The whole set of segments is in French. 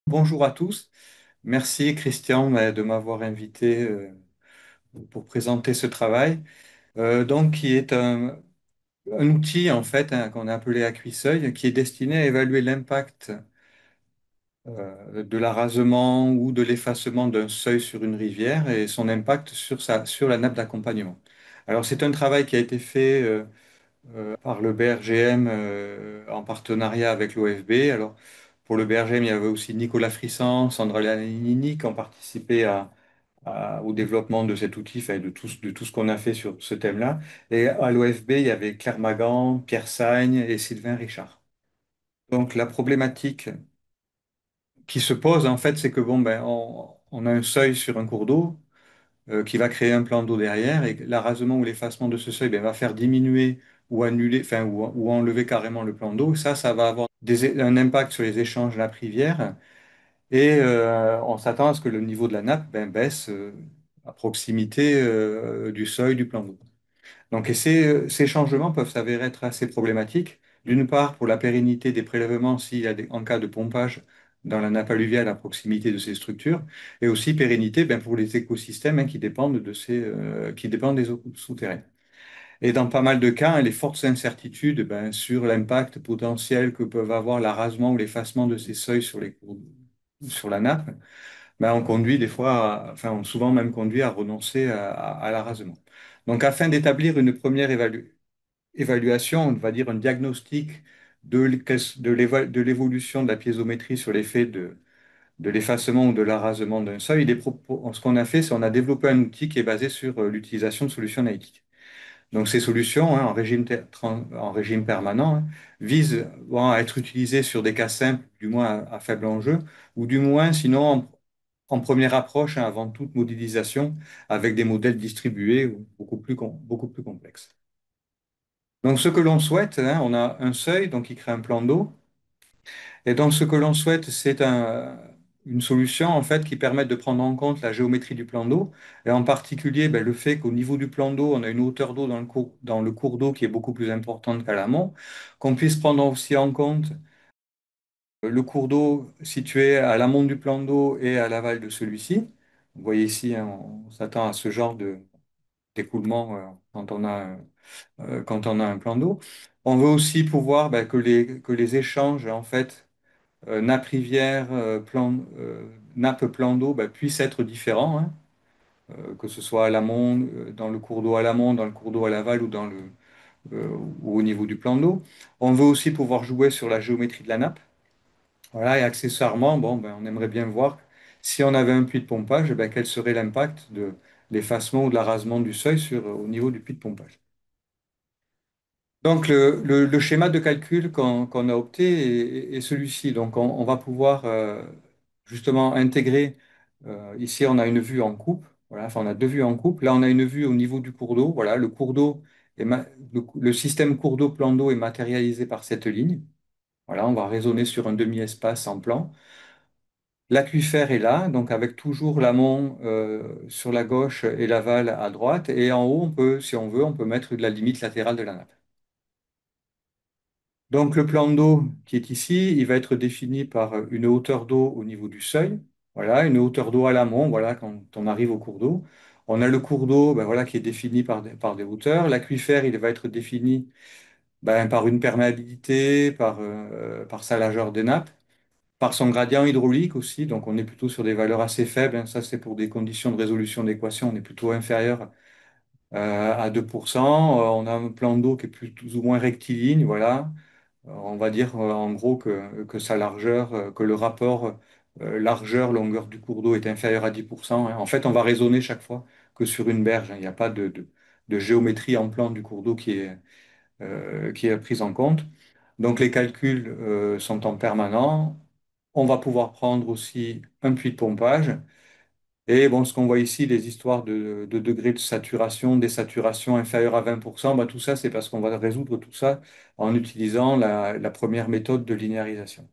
Bonjour à tous. Merci Christian de m'avoir invité pour présenter ce travail. Qui est un outil en fait qu'on a appelé Acquiseuil, qui est destiné à évaluer l'impact de l'arasement ou de l'effacement d'un seuil sur une rivière et son impact sur la nappe d'accompagnement. Alors c'est un travail qui a été fait par le BRGM en partenariat avec l'OFB. Alors, pour le BRGM, il y avait aussi Nicolas Frissan, Sandra Lanini qui ont participé au développement de cet outil, enfin, de tout ce qu'on a fait sur ce thème-là. Et à l'OFB, il y avait Claire Magan, Pierre Sagne et Sylvain Richard. Donc, la problématique qui se pose, en fait, c'est que on a un seuil sur un cours d'eau qui va créer un plan d'eau derrière et l'arasement ou l'effacement de ce seuil va faire diminuer ou annuler, enfin, ou enlever carrément le plan d'eau. Ça va avoir un impact sur les échanges nappe-rivière et on s'attend à ce que le niveau de la nappe baisse à proximité du seuil du plan d'eau. Ces changements peuvent s'avérer être assez problématiques. D'une part, pour la pérennité des prélèvements en cas de pompage dans la nappe alluviale à proximité de ces structures, et aussi pérennité pour les écosystèmes qui dépendent qui dépendent des eaux souterraines. Et dans pas mal de cas, les fortes incertitudes sur l'impact potentiel que peuvent avoir l'arasement ou l'effacement de ces seuils sur la nappe, on conduit des fois, ont souvent même conduit à renoncer à l'arasement. Donc, afin d'établir une première évaluation, on va dire un diagnostic de l'évolution de la piézométrie sur l'effet de l'effacement ou de l'arasement d'un seuil, ce qu'on a fait, c'est qu'on a développé un outil qui est basé sur l'utilisation de solutions analytiques. Donc ces solutions, en régime permanent, visent à être utilisées sur des cas simples, du moins à faible enjeu, ou du moins sinon en première approche, avant toute modélisation, avec des modèles distribués ou beaucoup plus complexes. Donc, ce que l'on souhaite, on a un seuil qui crée un plan d'eau. Et donc, ce que l'on souhaite, une solution en fait qui permette de prendre en compte la géométrie du plan d'eau, et en particulier le fait qu'au niveau du plan d'eau, on a une hauteur d'eau dans le cours d'eau qui est beaucoup plus importante qu'à l'amont, qu'on puisse prendre aussi en compte le cours d'eau situé à l'amont du plan d'eau et à l'aval de celui-ci. Vous voyez ici, on s'attend à ce genre d'écoulement quand on a un plan d'eau. On veut aussi pouvoir que les échanges en fait nappe-rivière, nappe-plan d'eau puissent être différents, que ce soit à l'amont, dans le cours d'eau à l'amont, dans le cours d'eau à l'aval euh, ou au niveau du plan d'eau. On veut aussi pouvoir jouer sur la géométrie de la nappe. Voilà, et accessoirement, on aimerait bien voir si on avait un puits de pompage, quel serait l'impact de l'effacement ou de l'arasement du seuil au niveau du puits de pompage. Donc, le schéma de calcul qu'on a opté est celui-ci. Donc, on va pouvoir justement intégrer, ici, on a une vue en coupe. Voilà, enfin, on a deux vues en coupe. Là, on a une vue au niveau du cours d'eau. Voilà, le cours d'eau, le système cours d'eau, plan d'eau est matérialisé par cette ligne. Voilà, on va raisonner sur un demi-espace en plan. L'aquifère est là, donc avec toujours l'amont sur la gauche et l'aval à droite. Et en haut, si on veut, on peut mettre de la limite latérale de la nappe. Donc le plan d'eau qui est ici, il va être défini par une hauteur d'eau au niveau du seuil. Voilà, une hauteur d'eau à l'amont, voilà, quand on arrive au cours d'eau. On a le cours d'eau voilà, qui est défini par des hauteurs. L'aquifère, il va être défini par une perméabilité, par sa largeur des nappes, par son gradient hydraulique aussi. Donc on est plutôt sur des valeurs assez faibles, hein. Ça, c'est pour des conditions de résolution d'équation. On est plutôt inférieur à 2%. On a un plan d'eau qui est plus ou moins rectiligne, voilà. On va dire en gros que sa largeur, que le rapport largeur-longueur du cours d'eau est inférieur à 10%, hein. En fait, on va raisonner chaque fois que sur une berge, hein. Il n'y a pas de géométrie en plan du cours d'eau qui est prise en compte. Donc les calculs sont en permanent. On va pouvoir prendre aussi un puits de pompage. Et bon, ce qu'on voit ici, les histoires de degrés de saturation, désaturation inférieure à 20%, tout ça, c'est parce qu'on va résoudre tout ça en utilisant la première méthode de linéarisation.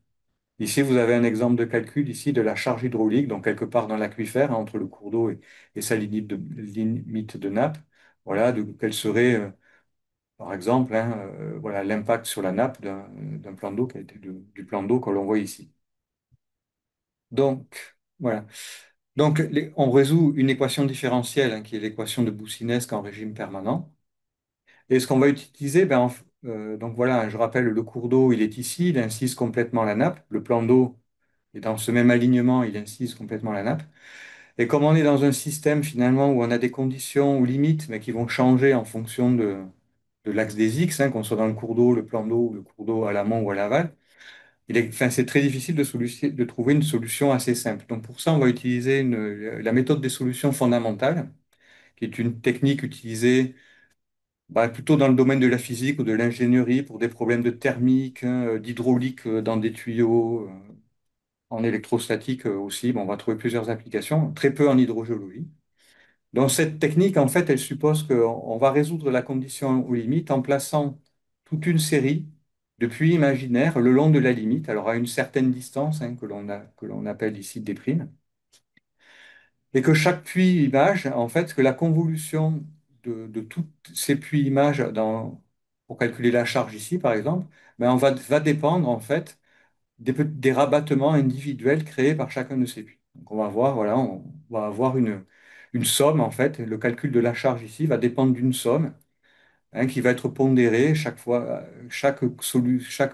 Ici, vous avez un exemple de calcul ici de la charge hydraulique, donc quelque part dans l'aquifère, hein, entre le cours d'eau et sa limite de nappe. Voilà, quel serait, par exemple, voilà, l'impact sur la nappe d'un plan d'eau qui a été du plan d'eau que l'on voit ici. Donc, voilà. Donc, on résout une équation différentielle, hein, qui est l'équation de Boussinesq en régime permanent. Et ce qu'on va utiliser, donc voilà, je rappelle, le cours d'eau, il est ici, il incise complètement la nappe. Le plan d'eau est dans ce même alignement, il incise complètement la nappe. Et comme on est dans un système finalement où on a des conditions ou limites, mais qui vont changer en fonction de l'axe des X, hein, qu'on soit dans le cours d'eau, le plan d'eau, ou le cours d'eau à l'amont ou à l'aval, enfin, c'est très difficile de trouver une solution assez simple. Donc pour ça, on va utiliser la méthode des solutions fondamentales, qui est une technique utilisée plutôt dans le domaine de la physique ou de l'ingénierie pour des problèmes de thermique, hein, d'hydraulique dans des tuyaux, en électrostatique aussi. Bon, on va trouver plusieurs applications, très peu en hydrogéologie. Donc cette technique, en fait, elle suppose qu'on va résoudre la condition aux limites en plaçant toute une série de puits imaginaires le long de la limite, alors à une certaine distance, hein, que l'on appelle ici des primes, et que chaque puits image, en fait, que la convolution de tous ces puits images pour calculer la charge ici, par exemple, va dépendre, en fait, des rabattements individuels créés par chacun de ces puits. Donc on va voir, voilà, on va avoir une somme, en fait. Le calcul de la charge ici va dépendre d'une somme, hein, qui va être pondérée chaque fois, chaque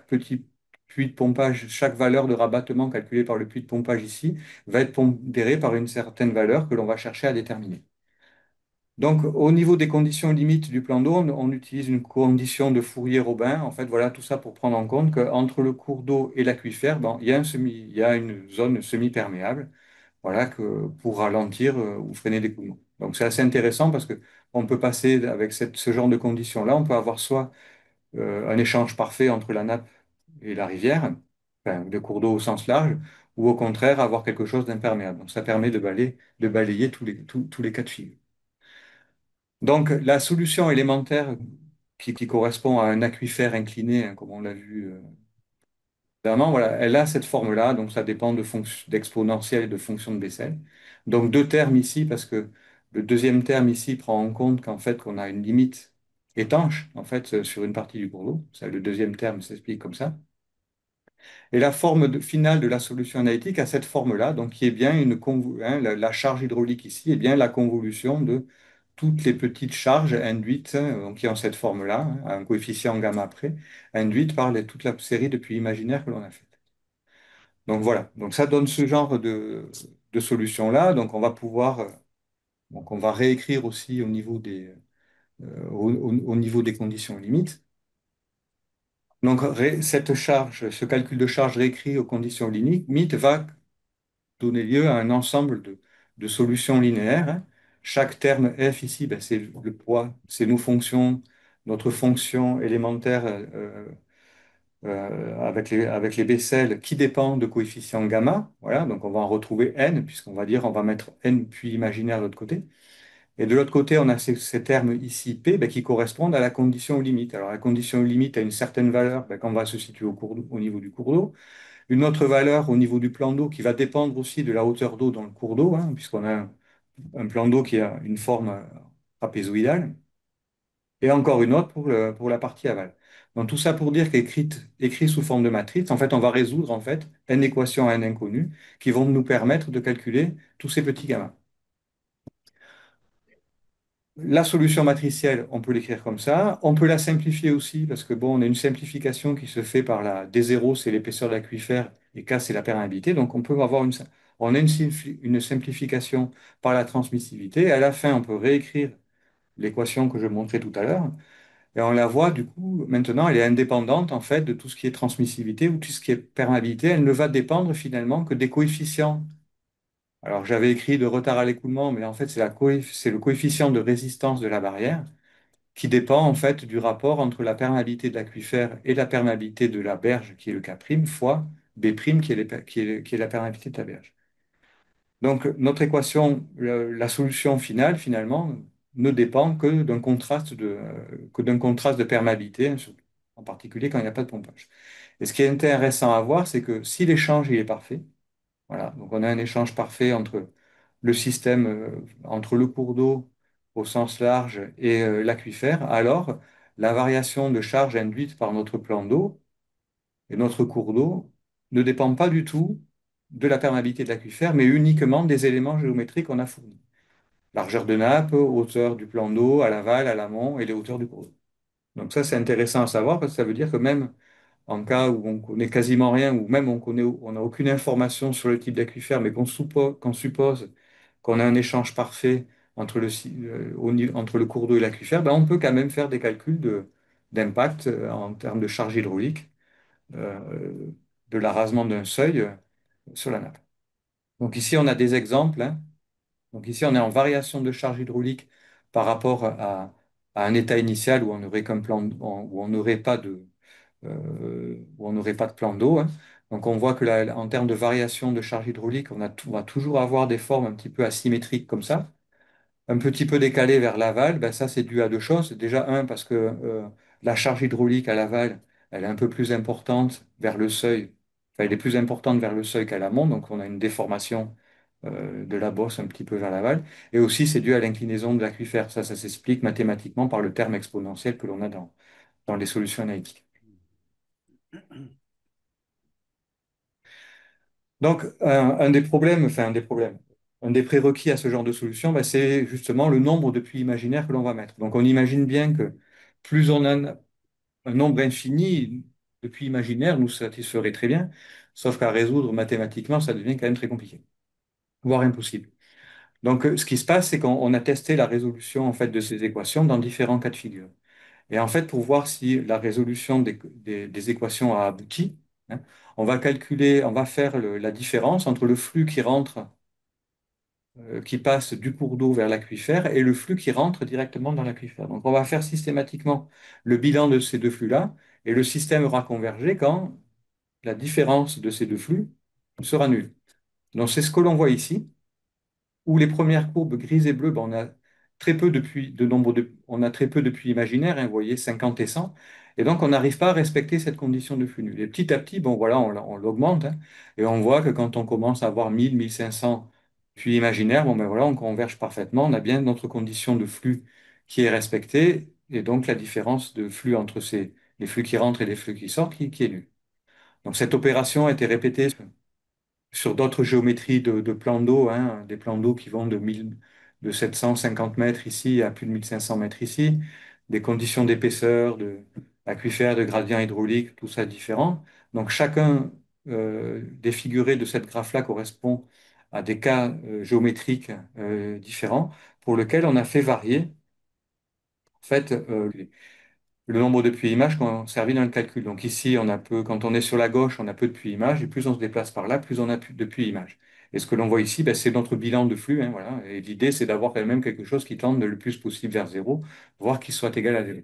petit puits de pompage, chaque valeur de rabattement calculée par le puits de pompage ici va être pondérée par une certaine valeur que l'on va chercher à déterminer. Donc, au niveau des conditions limites du plan d'eau, on utilise une condition de Fourier-Robin. En fait, voilà tout ça pour prendre en compte qu'entre le cours d'eau et l'aquifère, il y a il y a une zone semi-perméable, voilà, pour ralentir ou freiner l'écoulement. Donc, c'est assez intéressant parce que on peut passer avec ce genre de conditions-là, on peut avoir soit un échange parfait entre la nappe et la rivière, enfin, le cours d'eau au sens large, ou au contraire avoir quelque chose d'imperméable. Donc, ça permet de balayer tous les cas de figure. Donc, la solution élémentaire qui correspond à un aquifère incliné, hein, comme on l'a vu dernièrement, voilà, elle a cette forme-là, donc ça dépend d'exponentielle et de fonction de Bessel. Donc, deux termes ici, parce que le deuxième terme ici prend en compte qu'en fait, qu'on a une limite étanche, en fait, sur une partie du cours d'eau. Le deuxième terme s'explique comme ça. Et la forme finale de la solution analytique a cette forme-là, donc qui est bien la charge hydraulique ici est bien la convolution de toutes les petites charges induites, donc qui ont cette forme-là, hein, à un coefficient gamma près, induites par toute la série de puits imaginaires que l'on a fait. Donc voilà, donc ça donne ce genre de solution-là. Donc on va pouvoir, donc on va réécrire aussi au niveau des conditions limites. Donc cette charge, ce calcul de charge réécrit aux conditions limites va donner lieu à un ensemble de solutions linéaires, hein. Chaque terme f ici, c'est le poids, c'est notre fonction élémentaire avec les Bessel qui dépend de coefficients gamma. Voilà, donc on va en retrouver n, puisqu'on va dire on va mettre n puis imaginaire de l'autre côté. Et de l'autre côté, on a ces termes ici P qui correspondent à la condition limite. Alors la condition limite a une certaine valeur quand on va se situer au niveau du cours d'eau. Une autre valeur au niveau du plan d'eau qui va dépendre aussi de la hauteur d'eau dans le cours d'eau, hein, puisqu'on a un plan d'eau qui a une forme trapézoïdale, et encore une autre pour la partie aval. Donc tout ça pour dire écrit sous forme de matrice, en fait, on va résoudre en fait n équations à n inconnues qui vont nous permettre de calculer tous ces petits gammas. La solution matricielle, on peut l'écrire comme ça. On peut la simplifier aussi parce que bon, on a une simplification qui se fait par D0, c'est l'épaisseur de l'aquifère et K, c'est la perméabilité. Donc on peut avoir on a une simplification par la transmissivité. À la fin, on peut réécrire l'équation que je montrais tout à l'heure. Et on la voit, du coup, maintenant, elle est indépendante en fait de tout ce qui est transmissivité ou tout ce qui est perméabilité. Elle ne va dépendre finalement que des coefficients. Alors j'avais écrit de retard à l'écoulement, mais en fait c'est le coefficient de résistance de la barrière qui dépend en fait du rapport entre la perméabilité de l'aquifère et la perméabilité de la berge, qui est le K', fois B', qui est la perméabilité de la berge. Donc notre équation, la solution finale, finalement, ne dépend que d'un contraste de perméabilité, hein, en particulier quand il n'y a pas de pompage. Et ce qui est intéressant à voir, c'est que si l'échange il est parfait, voilà, donc on a un échange parfait entre le système, entre le cours d'eau au sens large et l'aquifère, alors la variation de charge induite par notre plan d'eau et notre cours d'eau ne dépend pas du tout de la perméabilité de l'aquifère, mais uniquement des éléments géométriques qu'on a fournis. Largeur de nappe, hauteur du plan d'eau, à l'aval, à l'amont, et les hauteurs du cours d'eau. Donc ça, c'est intéressant à savoir parce que ça veut dire que même en cas où on connaît quasiment rien, ou même on n'a aucune information sur le type d'aquifère, mais qu'on suppose qu'on a un échange parfait entre entre le cours d'eau et l'aquifère, ben on peut quand même faire des calculs d'impact en termes de charge hydraulique euh, de l'arasement d'un seuil sur la nappe. Donc ici, on a des exemples, hein. Donc ici, on est en variation de charge hydraulique par rapport à un état initial où on n'aurait qu'un où on n'aurait pas où on n'aurait pas de plan d'eau, hein. Donc on voit que en termes de variation de charge hydraulique, on va toujours avoir des formes un petit peu asymétriques comme ça, un petit peu décalé vers l'aval. Ben ça, c'est dû à deux choses. Déjà, un, parce que la charge hydraulique à l'aval, elle est un peu plus importante vers le seuil. Enfin, elle est plus importante vers le seuil qu'à l'amont, donc on a une déformation de la bosse un petit peu vers l'aval. Et aussi, c'est dû à l'inclinaison de l'aquifère. Ça s'explique mathématiquement par le terme exponentiel que l'on a dans les solutions analytiques. Donc, un des prérequis à ce genre de solution, ben, c'est justement le nombre de puits imaginaires que l'on va mettre. Donc, on imagine bien que plus on a un nombre infini de puits imaginaires, nous satisferait très bien, sauf qu'à résoudre mathématiquement, ça devient quand même très compliqué, voire impossible. Donc, ce qui se passe, c'est qu'on a testé la résolution en fait de ces équations dans différents cas de figure. Et en fait, pour voir si la résolution des équations a abouti, hein, on va faire la différence entre le flux qui rentre, qui passe du cours d'eau vers l'aquifère et le flux qui rentre directement dans l'aquifère. Donc, on va faire systématiquement le bilan de ces deux flux-là et le système aura convergé quand la différence de ces deux flux sera nulle. Donc, c'est ce que l'on voit ici où les premières courbes grises et bleues, ben, on a très peu de puits imaginaires, hein, vous voyez, 50 et 100, et donc on n'arrive pas à respecter cette condition de flux nul. Et petit à petit, bon, voilà, on l'augmente, hein, et on voit que quand on commence à avoir 1000, 1500 puits imaginaires, bon, ben voilà, on converge parfaitement, on a bien notre condition de flux qui est respectée, et donc la différence de flux entre les flux qui rentrent et les flux qui sortent qui est nulle. Donc cette opération a été répétée sur d'autres géométries de plans d'eau, hein, des plans d'eau qui vont de 750 mètres ici à plus de 1500 mètres ici, des conditions d'épaisseur, aquifère, de gradient hydraulique, tout ça différent. Donc chacun des figurés de cette graphe-là correspond à des cas géométriques différents pour lesquels on a fait varier en fait, le nombre de puits images qu'on a servi dans le calcul. Donc ici, quand on est sur la gauche, on a peu de puits images, et plus on se déplace par là, plus on a de puits images. Et ce que l'on voit ici, ben, c'est notre bilan de flux, hein, voilà. Et l'idée, c'est d'avoir quand même quelque chose qui tende le plus possible vers zéro, voire qui soit égal à zéro.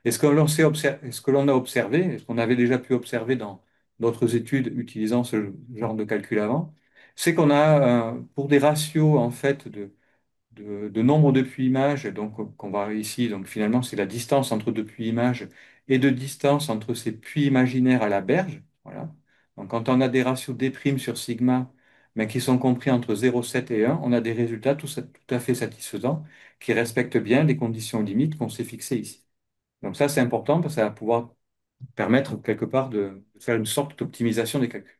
Et ce que l'on a observé, et ce qu'on avait déjà pu observer dans d'autres études utilisant ce genre de calcul avant, c'est qu'on a, pour des ratios en fait de nombre de puits images, donc qu'on va ici, donc finalement c'est la distance entre deux puits images et de distance entre ces puits imaginaires à la berge. Voilà. Donc quand on a des ratios D' sur sigma, mais qui sont compris entre 0,7 et 1, on a des résultats tout à fait satisfaisants qui respectent bien les conditions limites qu'on s'est fixées ici. Donc ça c'est important parce que ça va pouvoir permettre quelque part de faire une sorte d'optimisation des calculs.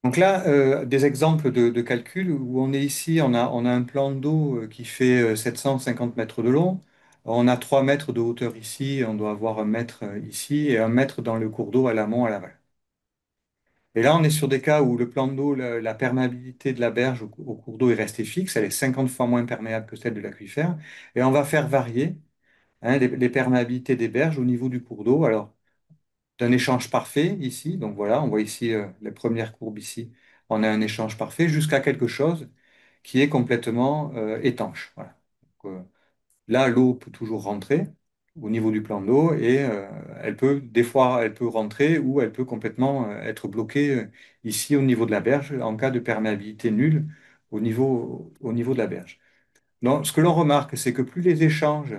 Donc là, des exemples de calcul où on est ici, on a un plan d'eau qui fait 750 mètres de long. On a 3 mètres de hauteur ici, on doit avoir un mètre ici et un mètre dans le cours d'eau à l'amont, à l'aval. Et là, on est sur des cas où le plan d'eau, la perméabilité de la berge au cours d'eau est restée fixe, elle est 50 fois moins perméable que celle de l'aquifère. Et on va faire varier, hein, les perméabilités des berges au niveau du cours d'eau. Alors, d'un échange parfait ici. Donc voilà, on voit ici les premières courbes ici. On a un échange parfait jusqu'à quelque chose qui est complètement étanche. Voilà. Donc, là, l'eau peut toujours rentrer au niveau du plan d'eau et des fois, elle peut rentrer ou elle peut complètement être bloquée ici au niveau de la berge en cas de perméabilité nulle au niveau de la berge. Donc, ce que l'on remarque, c'est que plus les échanges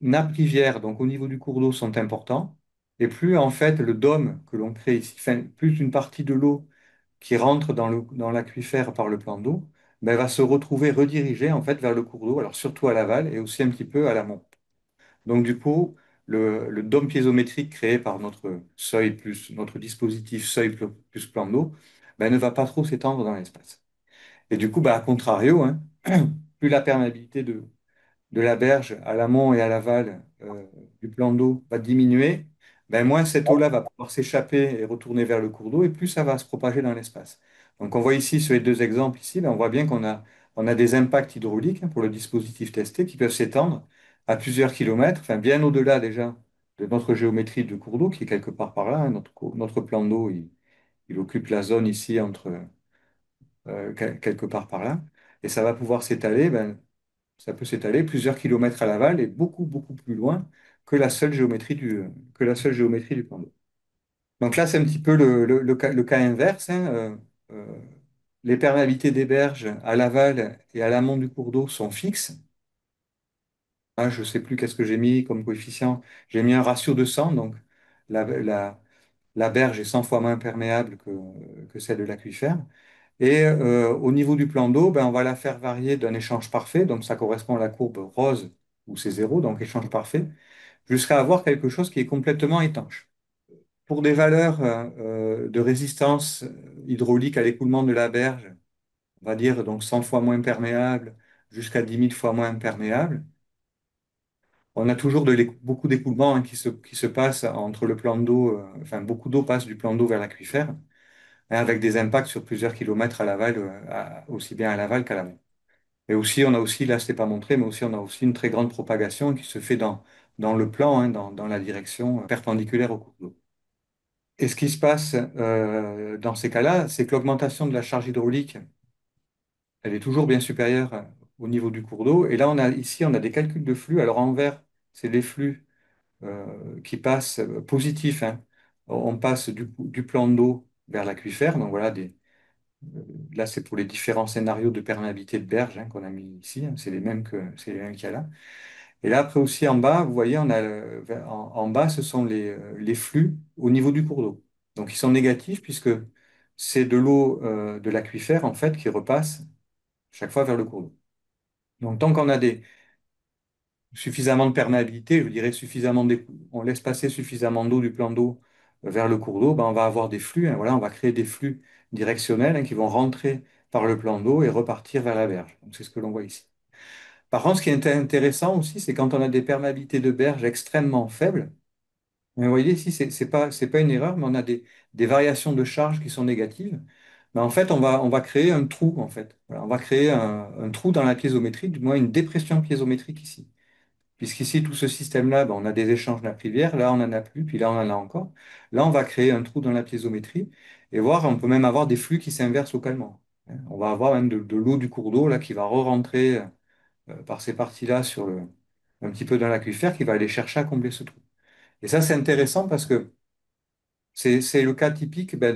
nappes rivières, donc au niveau du cours d'eau, sont importants, et plus en fait le dôme que l'on crée ici, enfin, plus une partie de l'eau qui rentre dans l'aquifère par le plan d'eau, ben, va se retrouver redirigée en fait vers le cours d'eau, alors surtout à l'aval et aussi un petit peu à l'amont. Donc du coup, le dôme piézométrique créé par notre seuil plus notre dispositif seuil plus plan d'eau ben, ne va pas trop s'étendre dans l'espace. Et du coup, bah, à contrario, hein, plus la perméabilité de la berge à l'amont et à l'aval du plan d'eau va diminuer, ben moins cette eau-là va pouvoir s'échapper et retourner vers le cours d'eau, et plus ça va se propager dans l'espace. Donc on voit ici, sur les deux exemples ici, ben, on voit bien on a des impacts hydrauliques, hein, pour le dispositif testé qui peuvent s'étendre à plusieurs kilomètres, enfin bien au-delà déjà de notre géométrie de cours d'eau qui est quelque part par là, hein. Notre plan d'eau, il occupe la zone ici entre quelque part par là, et ça va pouvoir s'étaler, ben, ça peut s'étaler plusieurs kilomètres à l'aval et beaucoup, beaucoup plus loin que que la seule géométrie du plan d'eau. Donc là, c'est un petit peu le cas inverse, hein. Euh, les perméabilités des berges à l'aval et à l'amont du cours d'eau sont fixes. Ah, je ne sais plus qu'est-ce que j'ai mis comme coefficient. J'ai mis un ratio de 100, donc la, la- la berge est 100 fois moins perméable que celle de l'aquifère. Et au niveau du plan d'eau, ben, on va la faire varier d'un échange parfait, donc ça correspond à la courbe rose où c'est zéro, donc échange parfait, jusqu'à avoir quelque chose qui est complètement étanche. Pour des valeurs de résistance hydraulique à l'écoulement de la berge, on va dire donc 100 fois moins perméable jusqu'à 10 000 fois moins perméable, on a toujours beaucoup d'écoulement, hein, qui se passe entre le plan d'eau, enfin beaucoup d'eau passe du plan d'eau vers l'aquifère, hein, avec des impacts sur plusieurs kilomètres à l'aval, aussi bien à l'aval qu'à l'amont. Et aussi, on a aussi, là, ce n'est pas montré, mais aussi, on a aussi une très grande propagation qui se fait dans le plan, hein, dans la direction perpendiculaire au cours d'eau. Et ce qui se passe dans ces cas-là, c'est que l'augmentation de la charge hydraulique, elle est toujours bien supérieure au niveau du cours d'eau. Et là, ici, on a des calculs de flux. Alors, en vert, c'est les flux qui passent positifs, hein. On passe du plan d'eau vers l'aquifère. Donc, voilà, là, c'est pour les différents scénarios de perméabilité de berge, hein, qu'on a mis ici, hein. C'est les mêmes qu'il y a là. Et là, après aussi, en bas, vous voyez, en bas, ce sont les flux au niveau du cours d'eau. Donc, ils sont négatifs puisque c'est de l'eau de l'aquifère, en fait, qui repasse chaque fois vers le cours d'eau. Donc, tant qu'on a suffisamment de perméabilité, je dirais on laisse passer suffisamment d'eau du plan d'eau vers le cours d'eau, ben, on va avoir des flux, hein. Voilà, on va créer des flux directionnels, hein, qui vont rentrer par le plan d'eau et repartir vers la berge. Donc, c'est ce que l'on voit ici. Par contre, ce qui est intéressant aussi, c'est quand on a des perméabilités de berge extrêmement faibles. Mais vous voyez ici, c'est pas une erreur, mais on a des variations de charge qui sont négatives. Mais en fait, on va créer un trou, en fait. Voilà, on va créer un trou dans la piézométrie, du moins une dépression piézométrique ici. Puisqu'ici, tout ce système-là, ben, on a des échanges nappe-rivière, là, on n'en a plus, puis là, on en a encore. Là, on va créer un trou dans la piézométrie et voir, on peut même avoir des flux qui s'inversent localement, hein. On va avoir même de l'eau du cours d'eau là qui va re-rentrer par ces parties-là un petit peu dans l'aquifère qui va aller chercher à combler ce trou. Et ça, c'est intéressant parce que c'est le cas typique, ben,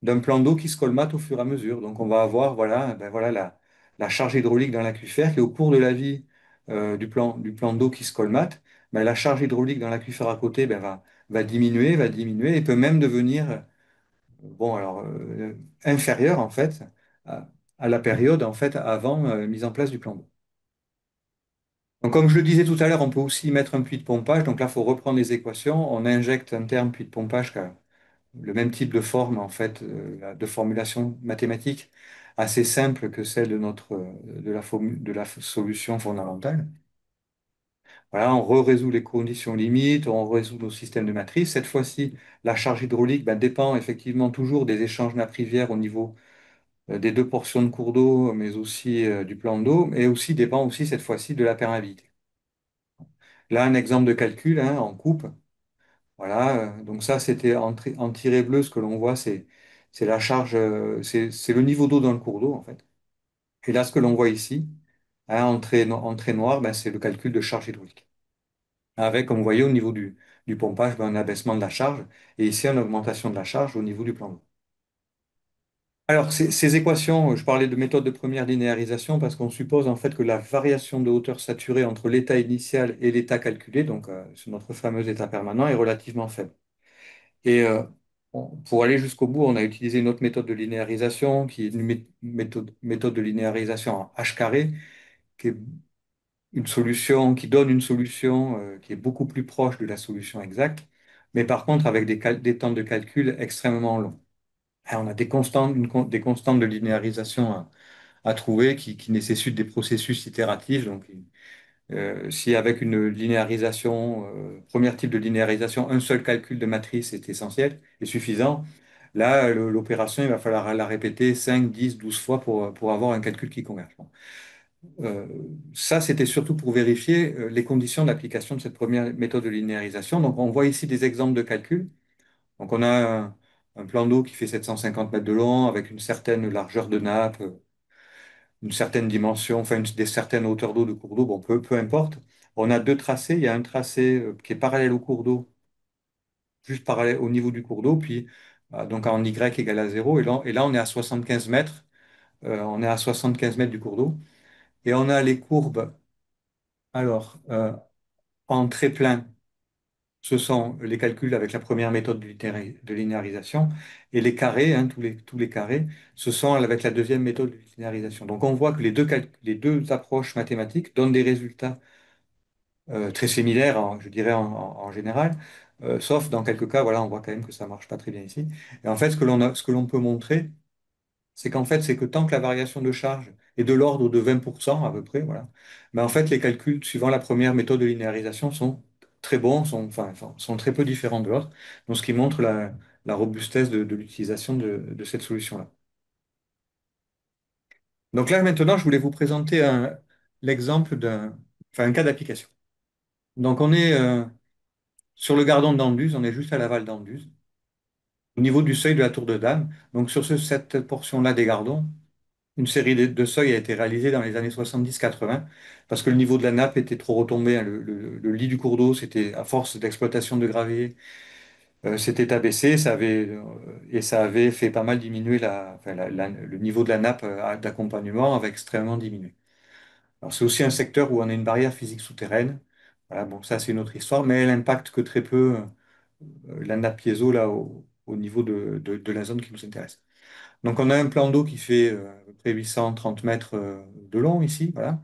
d'un plan d'eau qui se colmate au fur et à mesure. Donc, on va avoir, voilà, ben, voilà la charge hydraulique dans l'aquifère qui, au cours de la vie du plan d'eau qui se colmate, ben, la charge hydraulique dans l'aquifère à côté, ben, va diminuer et peut même devenir, bon, alors, inférieure, en fait, à la période, en fait, avant mise en place du plan d'eau. Donc, comme je le disais tout à l'heure, on peut aussi mettre un puits de pompage. Donc là, il faut reprendre les équations. On injecte un terme puits de pompage qui a le même type de forme, en fait, de formulation mathématique assez simple que celle de la solution fondamentale. Voilà, on résout les conditions limites, on résout nos systèmes de matrice. Cette fois-ci, la charge hydraulique, ben, dépend effectivement toujours des échanges nappe-rivière au niveau des deux portions de cours d'eau, mais aussi du plan d'eau, et aussi dépend aussi cette fois-ci de la perméabilité. Là, un exemple de calcul, hein, en coupe. Voilà, donc ça, c'était en tiré bleu, ce que l'on voit, c'est la charge, c'est le niveau d'eau dans le cours d'eau, en fait. Et là, ce que l'on voit ici, hein, en trait noir, ben, c'est le calcul de charge hydraulique. Avec, comme vous voyez, au niveau du pompage, ben, un abaissement de la charge, et ici, une augmentation de la charge au niveau du plan d'eau. Alors, ces équations, je parlais de méthode de première linéarisation parce qu'on suppose en fait que la variation de hauteur saturée entre l'état initial et l'état calculé, donc c'est notre fameux état permanent, est relativement faible. Et pour aller jusqu'au bout, on a utilisé une autre méthode de linéarisation qui est une méthode de linéarisation en h carré, qui est une solution qui donne une solution qui est beaucoup plus proche de la solution exacte, mais par contre avec des temps de calcul extrêmement longs. Et on a des constantes, des constantes de linéarisation à trouver qui nécessitent des processus itératifs. Donc, si avec une linéarisation, premier type de linéarisation, un seul calcul de matrice est essentiel et suffisant, là, l'opération, il va falloir la répéter 5, 10, 12 fois pour avoir un calcul qui converge. Bon. Euh, Ça, c'était surtout pour vérifier les conditions d'application de cette première méthode de linéarisation. Donc, on voit ici des exemples de calculs. Donc, on a un plan d'eau qui fait 750 mètres de long avec une certaine largeur de nappe, une certaine dimension, enfin, des certaines hauteurs d'eau de cours d'eau, bon, peu importe. On a deux tracés. Il y a un tracé qui est parallèle au cours d'eau, juste parallèle au niveau du cours d'eau, puis donc en Y égale à zéro. Et là, on est à 75 mètres. On est à 75 mètres du cours d'eau. Et on a les courbes. Alors, en très plein, ce sont les calculs avec la première méthode de linéarisation. Et les carrés, hein, tous les carrés, ce sont avec la deuxième méthode de linéarisation. Donc on voit que les deux approches mathématiques donnent des résultats très similaires, je dirais en général, sauf dans quelques cas, voilà, on voit quand même que ça marche pas très bien ici. Et en fait, ce que l'on peut montrer, c'est qu'en fait, c'est que tant que la variation de charge est de l'ordre de 20% à peu près, voilà, mais en fait, les calculs suivant la première méthode de linéarisation sont très bons, sont très peu différents de l'autre, donc ce qui montre la robustesse de l'utilisation de cette solution-là. Donc là, maintenant, je voulais vous présenter l'exemple enfin, un cas d'application. Donc on est sur le gardon d'Anduze, on est juste à l'aval d'Anduze, au niveau du seuil de la tour de Dame. Donc sur cette portion-là des gardons, une série de seuils a été réalisée dans les années 70-80 parce que le niveau de la nappe était trop retombé, hein. Le lit du cours d'eau, c'était à force d'exploitation de gravier, s'était abaissé, et ça avait fait pas mal diminuer enfin, le niveau de la nappe d'accompagnement avait extrêmement diminué. Alors c'est aussi un secteur où on a une barrière physique souterraine. Voilà, bon, ça c'est une autre histoire, mais elle impacte que très peu la nappe piezo là au niveau de la zone qui nous intéresse. Donc on a un plan d'eau qui fait à peu près 830 mètres de long ici, voilà.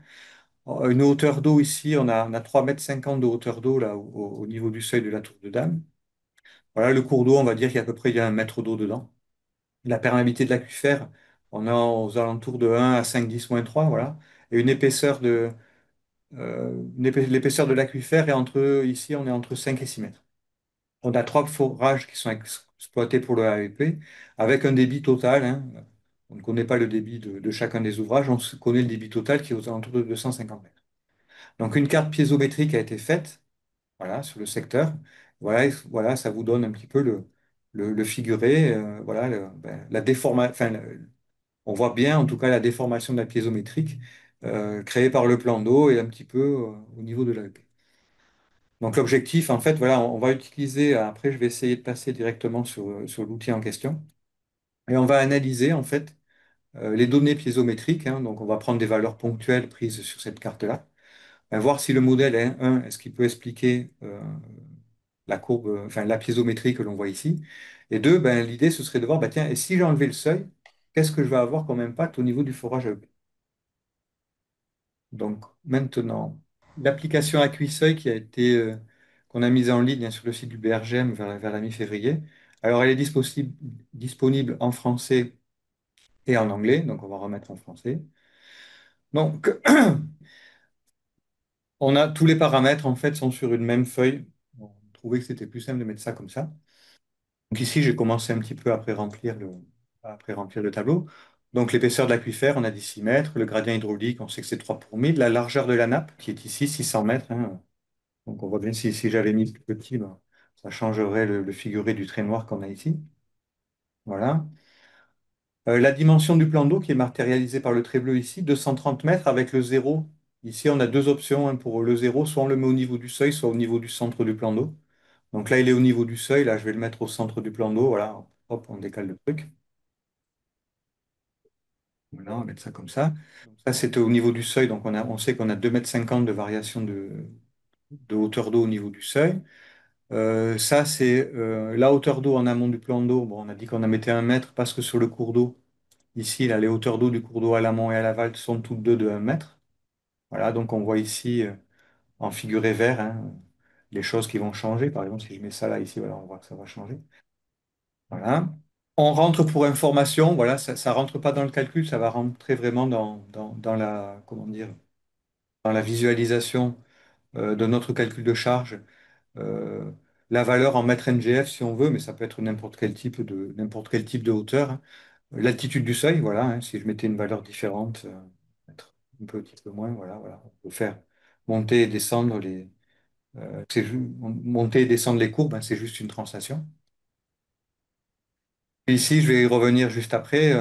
Une hauteur d'eau ici, on a 3,50 mètres de hauteur d'eau là au niveau du seuil de la tour de Dame. Voilà, le cours d'eau, on va dire qu'il y a à peu près il y a 1 mètre d'eau dedans. La perméabilité de l'aquifère, on a aux alentours de 1 à 5,10 -3, voilà. Et l'épaisseur de l'aquifère est ici, on est entre 5 et 6 mètres. On a 3 forages qui sont exploités pour le AEP avec un débit total, hein. On ne connaît pas le débit de chacun des ouvrages, connaît le débit total qui est aux alentours de 250 mètres. Donc une carte piézométrique a été faite, voilà, sur le secteur. Voilà, voilà, ça vous donne un petit peu le figuré, voilà, la déformation. Enfin, on voit bien en tout cas la déformation de la piézométrique créée par le plan d'eau et un petit peu au niveau de l'AEP. Donc l'objectif, en fait, voilà, on va utiliser, après je vais essayer de passer directement sur l'outil en question, et on va analyser en fait les données piézométriques, hein. Donc on va prendre des valeurs ponctuelles prises sur cette carte-là, voir si le modèle est, est-ce qu'il peut expliquer la courbe, enfin la piézométrie que l'on voit ici, et deux, ben, l'idée ce serait de voir, ben, tiens, et si j'ai enlevé le seuil, qu'est-ce que je vais avoir comme impact au niveau du forage à EP. Donc maintenant, l'application AccuSeuil qu'on a mise en ligne, hein, sur le site du BRGM vers la mi-février. Alors elle est disponible en français et en anglais, donc on va remettre en français. Donc on a tous les paramètres en fait sont sur une même feuille. On trouvait que c'était plus simple de mettre ça comme ça. Donc ici j'ai commencé un petit peu après remplir le tableau. Donc l'épaisseur de l'aquifère, on a dit 6 mètres. Le gradient hydraulique, on sait que c'est 3 pour 1000. La largeur de la nappe, qui est ici 600 mètres, hein. Donc on voit bien si j'avais mis plus petit, ben, ça changerait le figuré du trait noir qu'on a ici. Voilà. La dimension du plan d'eau qui est matérialisée par le trait bleu ici, 230 mètres avec le zéro. Ici, on a deux options, hein, pour le zéro, soit on le met au niveau du seuil, soit au niveau du centre du plan d'eau. Donc là, il est au niveau du seuil. Là, je vais le mettre au centre du plan d'eau. Voilà. Hop, on décale le truc. Voilà, on va mettre ça comme ça. Ça, c'était au niveau du seuil. Donc on sait qu'on a 2,50 m de variation de hauteur d'eau au niveau du seuil. Ça, c'est la hauteur d'eau en amont du plan d'eau. Bon, on a dit qu'on en mettait 1 mètre parce que sur le cours d'eau, ici, là, les hauteurs d'eau du cours d'eau à l'amont et à l'aval sont toutes deux de 1 mètre. Voilà, donc on voit ici en figuré vert, hein, les choses qui vont changer. Par exemple, si je mets ça là, ici, voilà, on voit que ça va changer. Voilà. On rentre pour information, voilà, ça rentre pas dans le calcul, ça va rentrer vraiment dans la, comment dire, dans la visualisation de notre calcul de charge. Euh, la valeur en mètre NGF si on veut, mais ça peut être n'importe quel type de hauteur, hein. L'altitude du seuil, voilà, hein, si je mettais une valeur différente, peut-être un petit peu moins, voilà. On peut faire monter et descendre monter et descendre les courbes, hein, c'est juste une translation. Et ici, je vais y revenir juste après.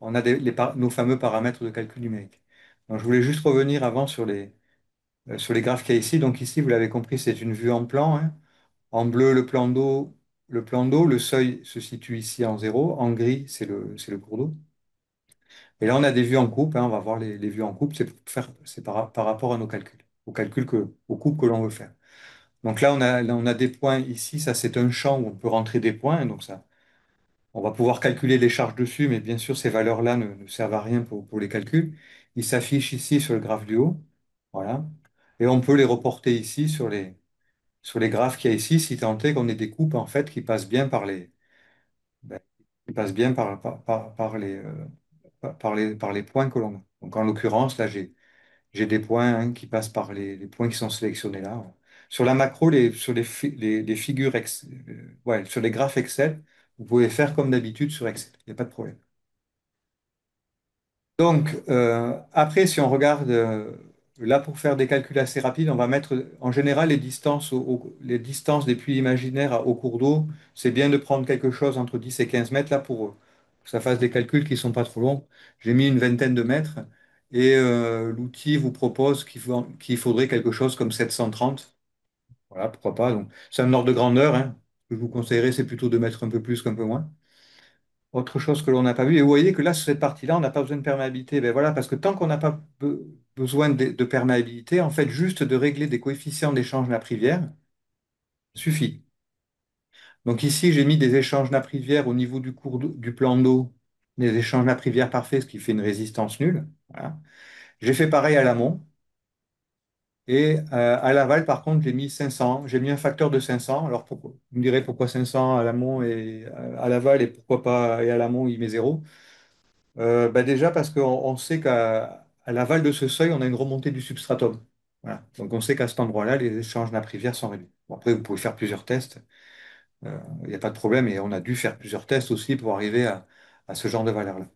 On a nos fameux paramètres de calcul numérique. Donc, je voulais juste revenir avant sur les graphes qu'il y a ici. Donc ici, vous l'avez compris, c'est une vue en plan, hein. En bleu, le seuil se situe ici en zéro. En gris, c'est le cours d'eau. Et là, on a des vues en coupe, hein. On va voir les vues en coupe. C'est par rapport à nos calculs, aux coupes que l'on veut faire. Donc là, on a des points ici. Ça, c'est un champ où on peut rentrer des points, hein. Donc ça, on va pouvoir calculer les charges dessus, mais bien sûr, ces valeurs-là ne servent à rien pour les calculs. Ils s'affichent ici sur le graphe du haut. Voilà. Et on peut les reporter ici sur les graphes qu'il y a ici, si tant est qu'on ait des coupes en fait qui passent bien ben, qui passent bien par les points que l'on a. Donc en l'occurrence, là, j'ai des points, hein, qui passent par les points qui sont sélectionnés là. Sur la macro, les figures, ouais, sur les graphes Excel, vous pouvez faire comme d'habitude sur Excel. Il n'y a pas de problème. Donc, après, si on regarde, là, pour faire des calculs assez rapides, on va mettre en général les distances, les distances des puits imaginaires au cours d'eau. C'est bien de prendre quelque chose entre 10 et 15 mètres là pour que ça fasse des calculs qui ne sont pas trop longs. J'ai mis une vingtaine de mètres et l'outil vous propose qu'il faudrait quelque chose comme 730. Voilà, pourquoi pas. Donc, c'est un ordre de grandeur, hein. Ce que je vous conseillerais, c'est plutôt de mettre un peu plus qu'un peu moins. Autre chose que l'on n'a pas vu, et vous voyez que là, sur cette partie-là, on n'a pas besoin de perméabilité. Ben voilà, parce que tant qu'on n'a pas besoin de perméabilité, en fait, juste de régler des coefficients d'échange nappe-rivière suffit. Donc ici, j'ai mis des échanges nappe-rivière au niveau du plan d'eau, des échanges nappe-rivière parfaits, ce qui fait une résistance nulle. Voilà. J'ai fait pareil à l'amont. Et à l'aval, par contre, j'ai mis 500. J'ai mis un facteur de 500. Alors pourquoi? Vous me direz pourquoi 500 à l'amont et à l'aval et pourquoi pas et à l'amont, il met zéro. Bah déjà parce on sait qu'à l'aval de ce seuil, on a une remontée du substratum. Voilà. Donc on sait qu'à cet endroit-là, les échanges nappe-rivière sont réduits. Bon, après, vous pouvez faire plusieurs tests, il n'y a pas de problème, et on a dû faire plusieurs tests aussi pour arriver à ce genre de valeur-là.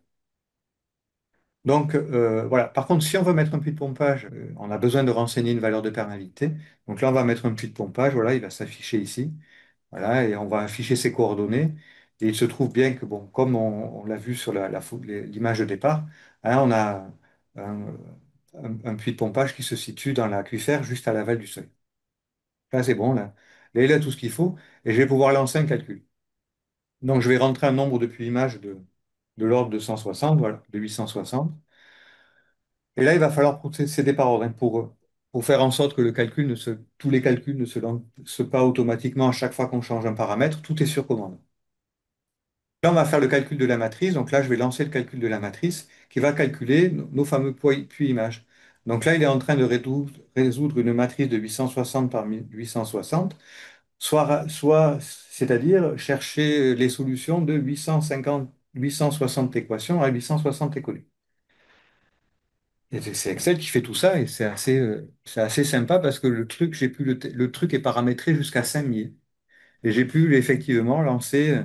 Donc voilà. Par contre, si on veut mettre un puits de pompage, on a besoin de renseigner une valeur de perméabilité. Donc là, on va mettre un puits de pompage, voilà, il va s'afficher ici. Voilà, et on va afficher ses coordonnées. Et il se trouve bien que, bon, comme on l'a vu sur l'image de départ, hein, on a un, un puits de pompage qui se situe dans l'aquifère juste à l'aval du seuil. Là, c'est bon, là. Là, il a tout ce qu'il faut et je vais pouvoir lancer un calcul. Donc, je vais rentrer un nombre de puits images de l'ordre de 160, voilà, de 860. Et là, il va falloir procéder par ordre, hein, pour faire en sorte que tous les calculs ne se lancent pas automatiquement à chaque fois qu'on change un paramètre. Tout est sur commande. Là, on va faire le calcul de la matrice. Donc là, je vais lancer le calcul de la matrice qui va calculer nos fameux puits images. Donc là, il est en train de résoudre une matrice de 860 par 860, c'est-à-dire chercher les solutions de 860 équations à 860 écolues. Et c'est Excel qui fait tout ça et c'est assez sympa parce que le truc est paramétré jusqu'à 5000. Et j'ai pu effectivement lancer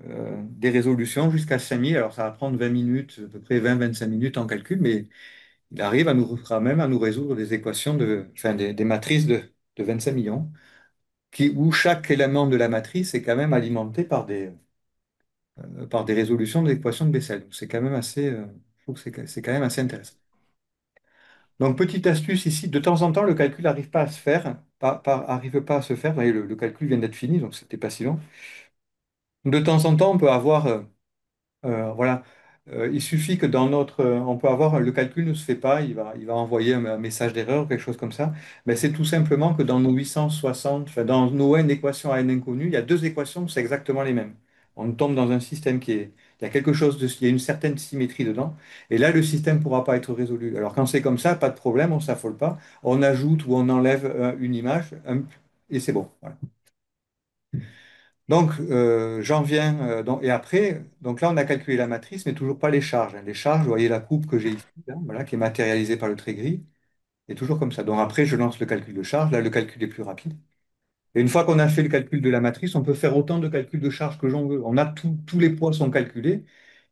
des résolutions jusqu'à 5000. Alors, ça va prendre 20 minutes, à peu près 20-25 minutes en calcul, mais il arrive quand même à nous résoudre des équations enfin, des matrices de 25 millions, où chaque élément de la matrice est quand même alimenté par des résolutions d'équations de Bessel. Donc, c'est quand même je trouve que c'est quand même assez intéressant. Donc, petite astuce ici, de temps en temps, le calcul n'arrive pas à se faire, arrive pas à se faire. Vous voyez, le calcul vient d'être fini, donc c'était pas si long. De temps en temps, on peut avoir voilà. Il suffit que on peut avoir, le calcul ne se fait pas, il va envoyer un message d'erreur ou quelque chose comme ça. Mais c'est tout simplement que dans nos 860, enfin, dans nos n équations à n inconnues, il y a deux équations, c'est exactement les mêmes. On tombe dans un système il y a quelque chose il y a une certaine symétrie dedans. Et là, le système ne pourra pas être résolu. Alors quand c'est comme ça, pas de problème, on ne s'affole pas. On ajoute ou on enlève une image et c'est bon. Voilà. Donc, j'en viens. Et après, donc là, on a calculé la matrice, mais toujours pas les charges, hein. Les charges, vous voyez la coupe que j'ai ici, là, voilà, qui est matérialisée par le trait gris, et toujours comme ça. Donc après, je lance le calcul de charge. Là, le calcul est plus rapide. Et une fois qu'on a fait le calcul de la matrice, on peut faire autant de calculs de charge que j'en veux. On a tous les poids sont calculés.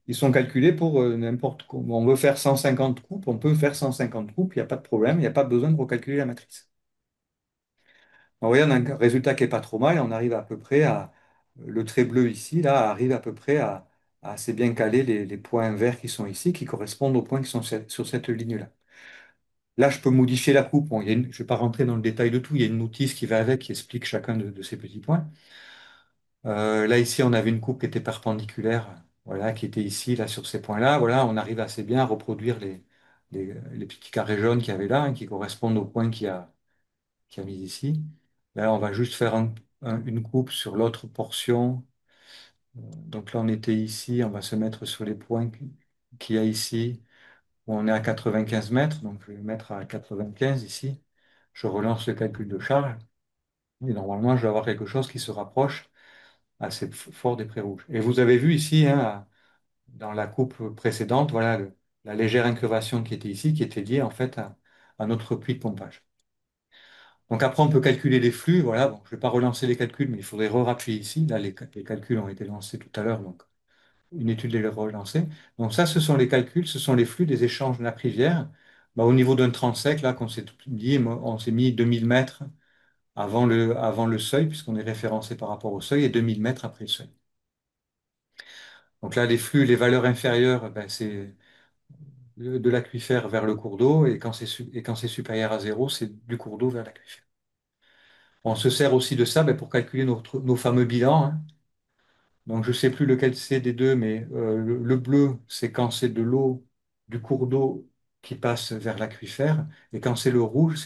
Ils sont calculés pour n'importe quoi. On veut faire 150 coupes, on peut faire 150 coupes, il n'y a pas de problème, il n'y a pas besoin de recalculer la matrice. Vous voyez, on a un résultat qui n'est pas trop mal, on arrive à peu près à, le trait bleu ici, là, arrive à peu près à assez bien caler les points verts qui sont ici, qui correspondent aux points qui sont sur cette ligne-là. Là, je peux modifier la coupe. Bon, je ne vais pas rentrer dans le détail de tout, il y a une notice qui va avec, qui explique chacun de ces petits points. Là, ici, on avait une coupe qui était perpendiculaire, voilà, qui était ici, là, sur ces points-là. Voilà, on arrive assez bien à reproduire les petits carrés jaunes qu'il y avait là, hein, qui correspondent aux points qu'il a mis ici. Là, on va juste faire une coupe sur l'autre portion. Donc là, on était ici, on va se mettre sur les points qu'il y a ici, où on est à 95 mètres. Donc, je vais mettre à 95 ici. Je relance le calcul de charge. Et normalement, je vais avoir quelque chose qui se rapproche assez fort des prés rouges. Et vous avez vu ici, hein, dans la coupe précédente, voilà la légère incurvation qui était ici, qui était liée en fait à notre puits de pompage. Donc après, on peut calculer les flux. Voilà, bon, je ne vais pas relancer les calculs, mais il faudrait re-rappuyer ici. Là, les calculs ont été lancés tout à l'heure, donc une étude les relancer. Donc ça, ce sont les calculs, ce sont les flux des échanges nappe-rivière. Bah, au niveau d'un transect, là, qu'on s'est dit, on s'est mis 2000 mètres avant le seuil, puisqu'on est référencé par rapport au seuil, et 2000 mètres après le seuil. Donc là, les flux, les valeurs inférieures, ben, c'est de l'aquifère vers le cours d'eau, et quand c'est supérieur à zéro, c'est du cours d'eau vers l'aquifère. On se sert aussi de ça ben, pour calculer nos fameux bilans, hein. Donc je ne sais plus lequel c'est des deux, mais le bleu, c'est quand c'est de l'eau du cours d'eau qui passe vers l'aquifère, et quand c'est le rouge,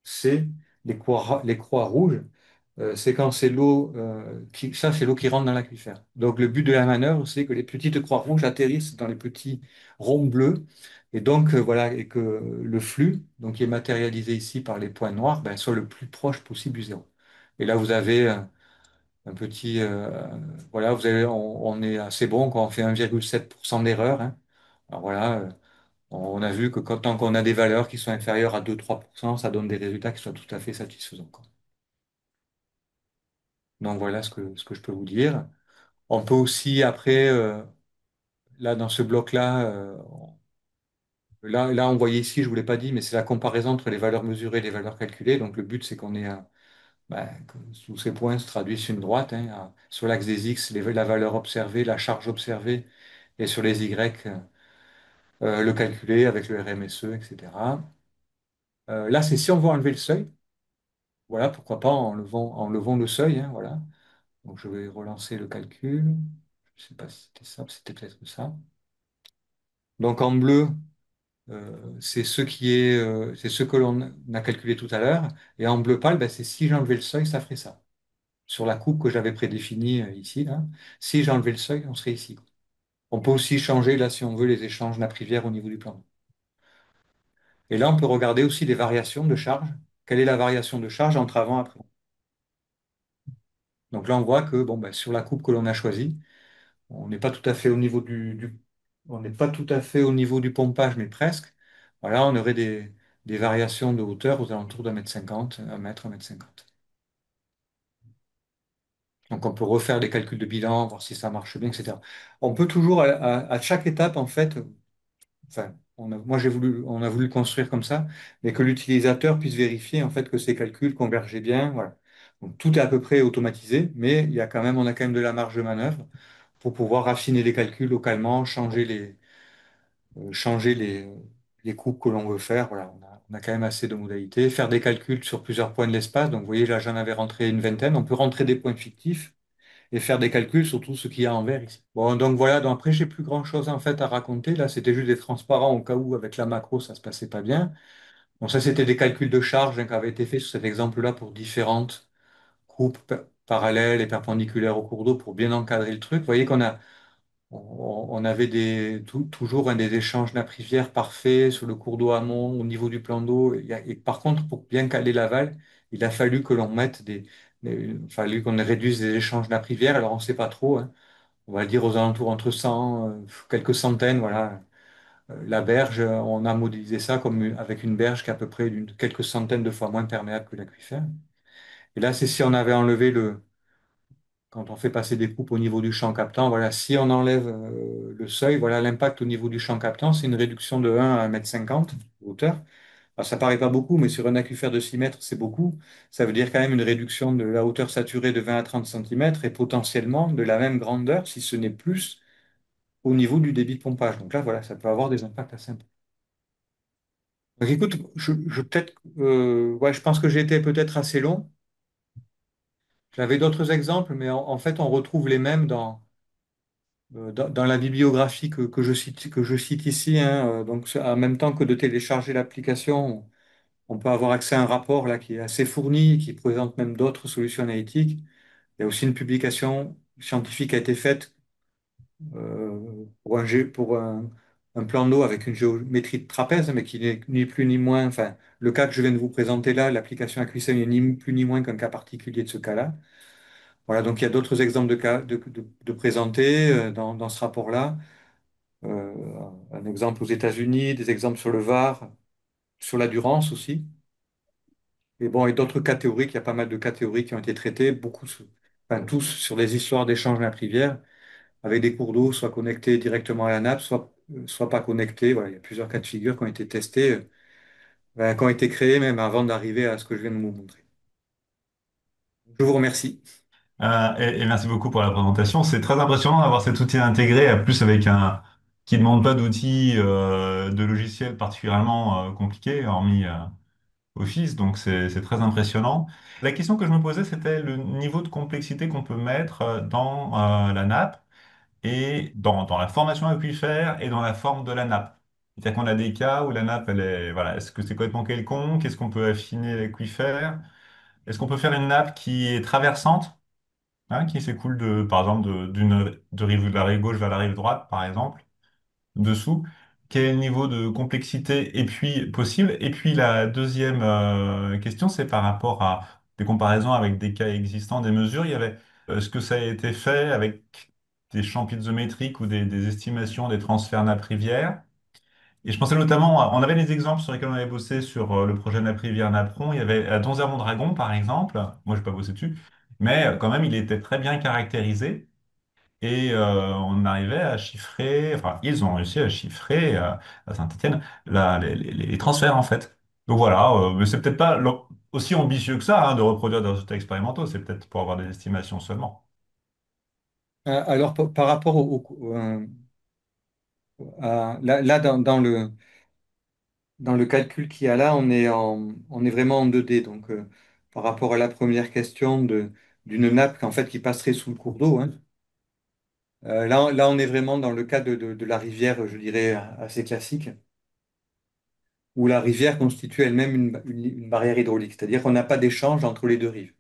c'est les croix rouges. C'est quand c'est l'eau ça c'est l'eau qui rentre dans l'aquifère. Donc le but de la manœuvre, c'est que les petites croix rouges atterrissent dans les petits ronds bleus, et donc voilà, et que le flux, donc qui est matérialisé ici par les points noirs, ben, soit le plus proche possible du zéro. Et là vous avez un petit, voilà, on est assez bon quand on fait 1,7% d'erreur, hein. Alors voilà, on a vu que tant qu'on a des valeurs qui sont inférieures à 2-3%, ça donne des résultats qui soient tout à fait satisfaisants, quoi. Donc voilà ce que je peux vous dire. On peut aussi, après, là, dans ce bloc-là, là, on voyait ici, je ne vous l'ai pas dit, mais c'est la comparaison entre les valeurs mesurées et les valeurs calculées. Donc le but, c'est qu'on ait que tous ces points se traduisent sur une droite, hein, sur l'axe des X, la valeur observée, la charge observée, et sur les Y, le calculer avec le RMSE, etc. Là, c'est si on veut enlever le seuil. Voilà, pourquoi pas en levant le seuil, hein, voilà. Donc je vais relancer le calcul. Je ne sais pas si c'était ça, c'était peut-être ça. Donc en bleu, c'est ce que l'on a calculé tout à l'heure. Et en bleu pâle, ben, c'est si j'enlevais le seuil, ça ferait ça. Sur la coupe que j'avais prédéfinie ici, là, si j'enlevais le seuil, on serait ici. On peut aussi changer, là, si on veut, les échanges nappe-rivière au niveau du plan. Et là, on peut regarder aussi les variations de charge. Quelle est la variation de charge entre avant et après? Donc là, on voit que bon, ben, sur la coupe que l'on a choisie, on n'est pas tout à fait au niveau on n'est pas tout à fait au niveau du pompage, mais presque. Voilà, on aurait des variations de hauteur aux alentours d'un mètre 50, un mètre, 1,50 m. Donc on peut refaire des calculs de bilan, voir si ça marche bien, etc. On peut toujours, à chaque étape, en fait, enfin, on a voulu le construire comme ça, mais que l'utilisateur puisse vérifier en fait que ses calculs convergeaient bien. Voilà. Donc tout est à peu près automatisé, mais on a quand même de la marge de manœuvre pour pouvoir affiner les calculs localement, changer les coupes que l'on veut faire. Voilà, on a quand même assez de modalités. Faire des calculs sur plusieurs points de l'espace. Donc vous voyez, là j'en avais rentré une vingtaine. On peut rentrer des points fictifs et faire des calculs sur tout ce qu'il y a en vert ici. Bon, donc voilà, donc après, j'ai plus grand-chose en fait à raconter. Là, c'était juste des transparents au cas où avec la macro, ça se passait pas bien. Donc ça, c'était des calculs de charge, hein, qui avaient été faits sur cet exemple-là pour différentes coupes parallèles et perpendiculaires au cours d'eau pour bien encadrer le truc. Vous voyez on avait toujours des échanges nappe-rivière parfaits sur le cours d'eau amont, au niveau du plan d'eau. Et par contre, pour bien caler l'aval, il a fallu que l'on mette Il a fallu qu'on réduise les échanges nappe-rivière, alors on ne sait pas trop, hein. On va dire aux alentours entre 100, quelques centaines, voilà. La berge, on a modélisé ça comme avec une berge qui est à peu près quelques centaines de fois moins perméable que l'aquifère. Et là, c'est si on avait enlevé quand on fait passer des coupes au niveau du champ captant, voilà, si on enlève le seuil, voilà, l'impact au niveau du champ captant, c'est une réduction de 1 à 1,50 m de hauteur. Alors, ça paraît pas beaucoup, mais sur un aquifère de 6 mètres, c'est beaucoup. Ça veut dire quand même une réduction de la hauteur saturée de 20 à 30 cm et potentiellement de la même grandeur, si ce n'est plus, au niveau du débit de pompage. Donc là, voilà, ça peut avoir des impacts assez importants. Donc écoute, peut-être, ouais, je pense que j'ai été peut-être assez long. J'avais d'autres exemples, mais en fait, on retrouve les mêmes dans la bibliographie que je cite ici, hein. Donc, en même temps que de télécharger l'application, on peut avoir accès à un rapport là qui est assez fourni, qui présente même d'autres solutions analytiques. Il y a aussi une publication scientifique qui a été faite pour un plan d'eau avec une géométrie de trapèze, mais qui n'est ni plus ni moins, enfin, le cas que je viens de vous présenter là, l'application AccuSem n'est ni plus ni moins qu'un cas particulier de ce cas-là. Voilà, donc il y a d'autres exemples de cas de présenter dans ce rapport-là. Euh, un exemple aux États-Unis, des exemples sur le VAR, sur la Durance aussi. Et bon, et d'autres cas théoriques, il y a pas mal de cas théoriques qui ont été traités, enfin tous sur des histoires d'échanges nappe-rivière, avec des cours d'eau soit connectés directement à la nappe, soit pas connectés. Voilà, il y a plusieurs cas de figure qui ont été testés, qui ont été créés même avant d'arriver à ce que je viens de vous montrer. Je vous remercie. Et merci beaucoup pour la présentation. C'est très impressionnant d'avoir cet outil intégré, à plus avec un qui ne demande pas d'outils de logiciels particulièrement compliqués, hormis Office. Donc c'est très impressionnant. La question que je me posais, c'était le niveau de complexité qu'on peut mettre dans la nappe et dans la formation aquifère et dans la forme de la nappe. C'est-à-dire qu'on a des cas où la nappe, elle est, voilà, est-ce que c'est complètement quelconque? Est-ce qu'on peut affiner l'aquifère? Est-ce qu'on peut faire une nappe qui est traversante? Hein, qui s'écoule par exemple, de la rive gauche vers la rive droite, par exemple, dessous. Quel est le niveau de complexité et puis possible? Et puis la deuxième question, c'est par rapport à des comparaisons avec des cas existants, des mesures. Il y avait, est-ce que ça a été fait avec des champs piézométriques ou des estimations des transferts nappe-rivière? Et je pensais notamment, on avait des exemples sur lesquels on avait bossé sur le projet Nappe-Rivière-Napron. Il y avait Donzère-Mondragon, par exemple. Moi, je n'ai pas bossé dessus. Mais quand même, il était très bien caractérisé. Et on arrivait à chiffrer, enfin, ils ont réussi à chiffrer à Saint-Étienne les transferts, en fait. Donc voilà, mais c'est peut-être pas aussi ambitieux que ça, hein, de reproduire des résultats expérimentaux. C'est peut-être pour avoir des estimations seulement. Alors, par rapport là dans le calcul qu'il y a là, on est vraiment en 2D. Donc, par rapport à la première question d'une nappe en fait, qui passerait sous le cours d'eau, hein. Là, on est vraiment dans le cas de la rivière, je dirais, assez classique, où la rivière constitue elle-même une barrière hydraulique. C'est-à-dire qu'on n'a pas d'échange entre les deux rives.